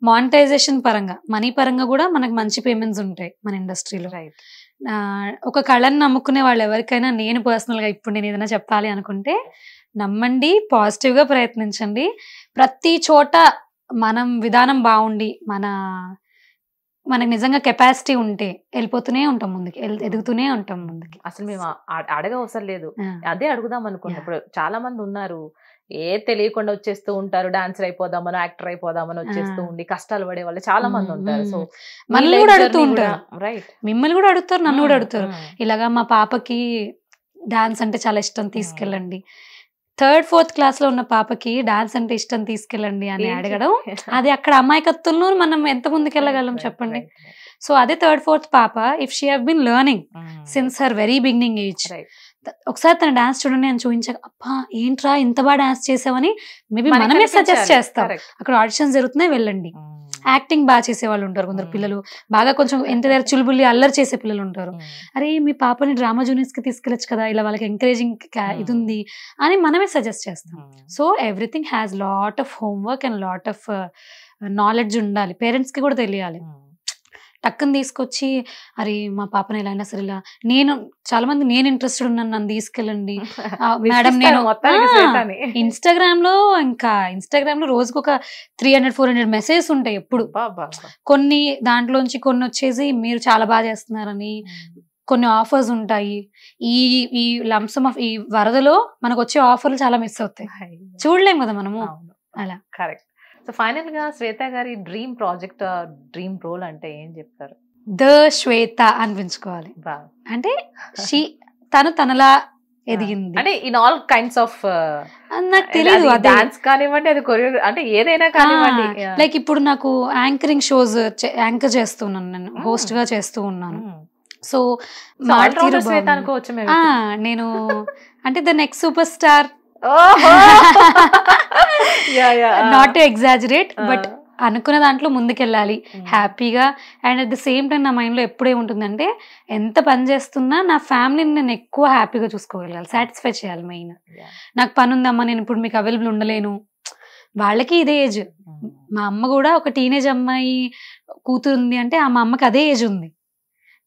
మానిటైజేషన్ పరంగా, మనీ పరంగా కూడా మనకు మంచి పేమెంట్స్ ఉంటాయి మన ఇండస్ట్రీలో. ఒక కళను నమ్ముకునే వాళ్ళు ఎవరికైనా, నేను పర్సనల్ గా ఇప్పుడు నేను ఏదైనా చెప్పాలి అనుకుంటే, నమ్మండి, పాజిటివ్ గా ప్రయత్నించండి. ప్రతి చోట మనం విధానం బాగుండి, మనకి నిజంగా కెపాసిటీ ఉంటే వెళ్ళిపోతూనే ఉంటాం ముందుకి, ఎదుగుతూనే ఉంటాం ముందుకి. అసలు మేము అడగ అవసరం లేదు, అదే అడుగుదాం అనుకున్నప్పుడు చాలా మంది ఉన్నారు తెలియకుండా వచ్చేస్తూ ఉంటారు, డాన్సర్ అయిపోదామని, యాక్టర్ అయిపోదామని వచ్చేస్తూ ఉండి కష్టాలు పడే వాళ్ళు చాలా మంది ఉంటారు. సో మనల్ని కూడా అడుగుతూ ఉంటారు, రైట్, మిమ్మల్ని కూడా అడుగుతారు, నన్ను కూడా అడుగుతారు, ఇలాగా మా పాపకి డాన్స్ అంటే చాలా ఇష్టం, తీసుకెళ్ళండి. 3rd, 4th క్లాస్ లో ఉన్న పాపకి డాన్స్ అంటే ఇష్టం, తీసుకెళ్ళండి అని అడగడం, అది అక్కడ అమాయకత్వంలో మనం ఎంత ముందుకెళ్ళగలం చెప్పండి. సో అదే 3rd, 4th పాప, if she have been learning since her very beginning age, ఒకసారి తన డాన్స్ చూడండి అని చూపించాక, అబ్బా ఏంట్రా ఇంత బాగా డాన్స్ చేసావని మేబీ మనమే సజెస్ట్ చేస్తాం. అక్కడ ఆడిషన్స్ జరుగుతున్నాయి, వెళ్ళండి. యాక్టింగ్ బాగా చేసే వాళ్ళు ఉంటారు, కొందరు పిల్లలు బాగా కొంచెం ఎంత దగ్గర చులుబుల్లి అల్లరి చేసే పిల్లలు ఉంటారు, అరే మీ పాపని డ్రామా జూనియర్స్ కి తీసుకెళ్ళచ్చు కదా, ఇలా వాళ్ళకి ఎంకరేజింగ్ ఇది ఉంది అని మనమే సజెస్ట్ చేస్తాం. So everything has lot of homework and lot of knowledge ఉండాలి, పేరెంట్స్ కి కూడా తెలియాలి. టక్కుని తీసుకొచ్చి అరే మా పాపని ఎలా అయినా సరే ఇలా చాలా మంది నేను ఇంట్రెస్టెడ్ ఉన్నాను, నన్ను తీసుకెళ్ళండి మేడం. నేను ఇన్స్టాగ్రామ్ లో రోజుకు ఒక 300-400 మెసేజెస్ ఉంటాయి ఎప్పుడు. కొన్ని దాంట్లోంచి కొన్ని వచ్చేసి మీరు చాలా బాగా చేస్తున్నారని, కొన్ని ఆఫర్స్ ఉంటాయి. ఈ లంసమ్ ఆఫ్ ఈ వరదలో మనకు వచ్చే ఆఫర్లు చాలా మిస్ అవుతాయి, చూడలేము కదా మనము. అలా కరెక్ట్. సో ఫైనల్ గా శ్వేత గారి డ్రీమ్ ప్రాజెక్ట్, డ్రీమ్ రోల్ అంటే ఏం చెప్తారు? ద శ్వేత అనిపించుకోవాలి. అంటే తను తనలా ఎదిగింది అంటే ఇన్ ఆల్ కైండ్స్ ఆఫ్, నాకు తెలియదు డాన్స్ కానివ్వండి, అది కొరియోగ్రఫీ అంటే ఏదైనా కానివ్వండి. లైక్ ఇప్పుడు నాకు యాంకరింగ్ షోస్ యాంకర్ చేస్తున్నాను, నేను హోస్ట్ గా చేస్తూ ఉన్నాను. సో నేను అంటే the next super star, not to exaggerate, but అనుకున్న దాంట్లో ముందుకెళ్ళాలి హ్యాపీగా. And at the same time నా మైండ్లో ఎప్పుడే ఉంటుందంటే ఎంత పని చేస్తున్నా నా ఫ్యామిలీని నేను ఎక్కువ హ్యాపీగా చూసుకోగలగాలి, సాటిస్ఫై చేయాలి. మెయిన్ నాకు పని ఉందమ్మా, నేను ఇప్పుడు మీకు అవైలబుల్ ఉండలేను. వాళ్ళకి ఇదే ఏజ్. మా అమ్మ కూడా ఒక టీనేజ్ అమ్మాయి కూతురు ఉంది అంటే మా అమ్మకి అదే ఏజ్ ఉంది.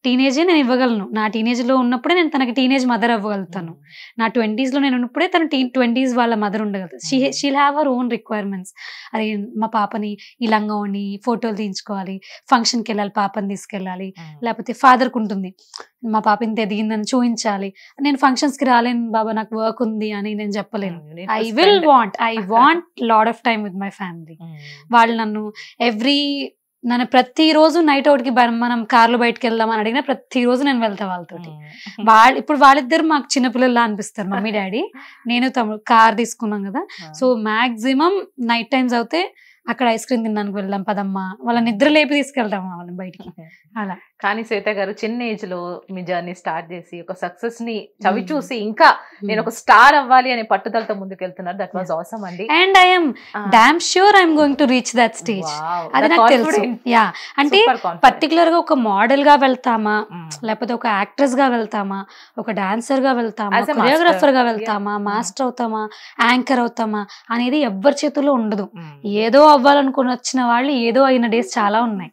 టీనేజే నేను ఇవ్వగలను. నా టీనేజ్లో ఉన్నప్పుడే నేను తనకి టీనేజ్ మదర్ అవ్వగలుగుతాను. నా 20s నేను ఉన్నప్పుడే తను 20s వాళ్ళ మదర్ ఉండగలుగుతాను. She'll have her own requirements. అది మా పాపని ఈ లంగాని ఫోటోలు తీయించుకోవాలి, ఫంక్షన్కి వెళ్ళాలి, పాపని తీసుకెళ్ళాలి. లేకపోతే ఫాదర్కి ఉంటుంది, మా పాప ఇంత ఎదిగిందని చూపించాలి. నేను ఫంక్షన్స్కి రాలేను బాబా, నాకు వర్క్ ఉంది అని నేను చెప్పలేను. I want lot of time with my family. వాళ్ళు నన్ను ప్రతిరోజు నైట్ అవుట్ కి మనం కార్లో బయటకు వెళ్దామని అడిగినా ప్రతిరోజు నేను వెళ్తా వాళ్ళతోటి. ఇప్పుడు వాళ్ళిద్దరు మాకు చిన్నపిల్లల్లా అనిపిస్తారు, మమ్మీ డాడీ. నేను తమ్ముడు కార్ తీసుకున్నాం కదా, సో మాక్సిమం నైట్ టైమ్స్ అవుతే అక్కడ ఐస్ క్రీమ్ తినడానికి వెళ్దాం పదమ్మా, వాళ్ళ నిద్ర లేపి తీసుకెళ్తాం వాళ్ళని బయటికి. అలా. కానీ శ్వేత గారు చిన్న ఏజ్ లో మీ జర్నీ స్టార్ట్ చేసి ఒక సక్సెస్ ని చవి చూసి ఇంకా నేను ఒక స్టార్ అవ్వాలి అనే పట్టుదలతో ముందుకు వెళ్తున్నారు. దట్ వాస్ ఆసమ్ అండి. And I'm dam sure I'm going to reach that stage. అది నాకు తెలుసు. యా, అంటే పర్టికులర్ గా ఒక మోడల్ గా వెళ్తామా, లేకపోతే ఒక యాక్ట్రెస్ గా వెళ్తామా, ఒక డాన్సర్ గా వెళ్తామా, కొరియోగ్రాఫర్ గా వెళ్తామా, మాస్టర్ అవుతామా, యాంకర్ అవుతామా అనేది ఎవ్వరి చేతుల్లో ఉండదు. ఏదో అవ్వాలనుకుని వచ్చిన వాళ్ళు ఏదో అయిన డేస్ చాలా ఉన్నాయి.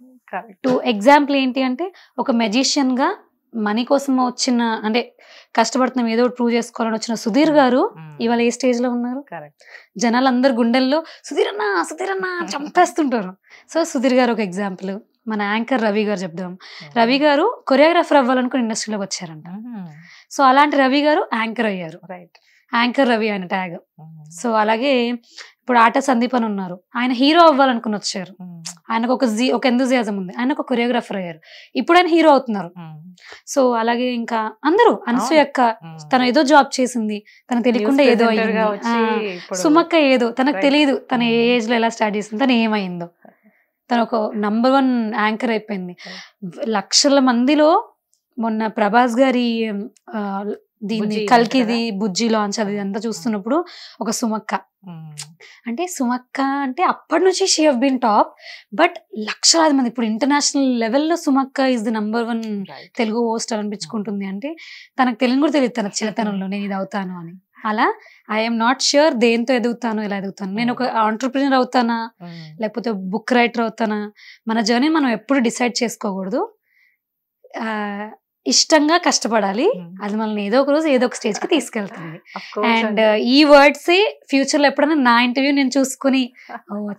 టు ఎగ్జాంపుల్ ఏంటి అంటే, ఒక మెజిషియన్ గా మనీ కోసం వచ్చిన, అంటే కష్టపడుతున్నాం ఏదో ప్రూవ్ చేసుకోవాలని వచ్చిన సుధీర్ గారు ఇవాళ ఏ స్టేజ్ లో ఉన్నారు? జనాలు అందరు గుండెల్లో సుధీర్ అన్న చంపేస్తుంటారు. సో సుధీర్ గారు ఒక ఎగ్జాంపుల్. మన యాంకర్ రవి గారు చెప్దాం. రవి గారు కొరియోగ్రాఫర్ అవ్వాలనుకుని ఇండస్ట్రీలోకి వచ్చారంట. సో అలాంటి రవి గారు యాంకర్ అయ్యారు. యాంకర్ రవి ఆయన ట్యాగ్. సో అలాగే ఇప్పుడు ఆట సందీప్ అని ఉన్నారు, ఆయన హీరో అవ్వాలనుకుని వచ్చారు. ఆయనకు ఒక ఎంతూజియాజం ఉంది, ఆయన ఒక కొరియోగ్రాఫర్ అయ్యారు, ఇప్పుడు ఆయన హీరో అవుతున్నారు. సో అలాగే ఇంకా అందరూ, అనసూయక్క తను ఏదో జాబ్ చేసింది, తనకు తెలియకుండా ఏదో అయ్యింది. సుమక్క ఏదో తనకు తెలియదు తన ఏ ఏజ్ లో ఎలా స్టార్ట్ చేసింది, తను ఏమైందో. తను ఒక నంబర్ 1 యాంకర్ అయిపోయింది. లక్షల మందిలో మొన్న ప్రభాస్ గారి దీన్ని కల్కిది బుజ్జి లాంచ్ అది అంతా చూస్తున్నప్పుడు ఒక సుమక్క అంటే అప్పటి నుంచి she have been top. But లక్షలాది మంది ఇప్పుడు ఇంటర్నేషనల్ లెవెల్లో సుమక్క is the number 1 Telugu host అనిపించుకుంటుంది. అంటే తనకు తెలుగు కూడా తెలియదు తన చిన్నతనంలో నేను ఇది అవుతాను అని. అలా ఐఎమ్ నాట్ ష్యూర్ దేంతో ఎదుగుతాను, ఎలా ఎదుగుతాను. నేను ఒక ఆంటర్ప్రినర్ అవుతానా, లేకపోతే బుక్ రైటర్ అవుతానా, మన జర్నీ మనం ఎప్పుడు డిసైడ్ చేసుకోకూడదు. ఇష్టంగా కష్టపడాలి, అది మనల్ని ఏదో ఒక రోజు ఏదో ఒక స్టేజ్ కి తీసుకెళ్తుంది. అండ్ ఈ వర్డ్స్ ఫ్యూచర్ లో ఎప్పుడైనా నా ఇంటర్వ్యూ నేను చూసుకుని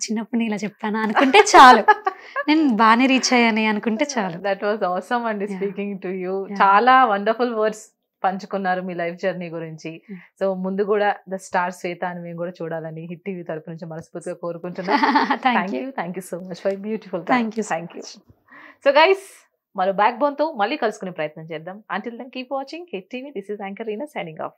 చిన్నప్పుడు ఇలా చెప్పాను అనుకుంటే చాలు, నేను బాగానే రీచ్ అయ్యాను అనుకుంటే చాలు. దట్ వాస్ ఆసమ్ అండి స్పీకింగ్ టు యూ. చాలా వండర్ఫుల్ వర్డ్స్ పంచుకున్నారు మీ లైఫ్ జర్నీ గురించి. సో ముందు కూడా ద స్టార్ శ్వేత అని మేము కూడా చూడాలని హిట్ టీవీ తరపు నుంచి మనస్ఫూర్తిగా కోరుకుంటున్నాం. Thank you so much for beautiful. Thank you. So guys, మరో బ్యాక్ బోన్ తో మళ్ళీ కలుసుకునే ప్రయత్నం చేద్దాం. Until then keep watching hit TV. This is anchor Reena signing of.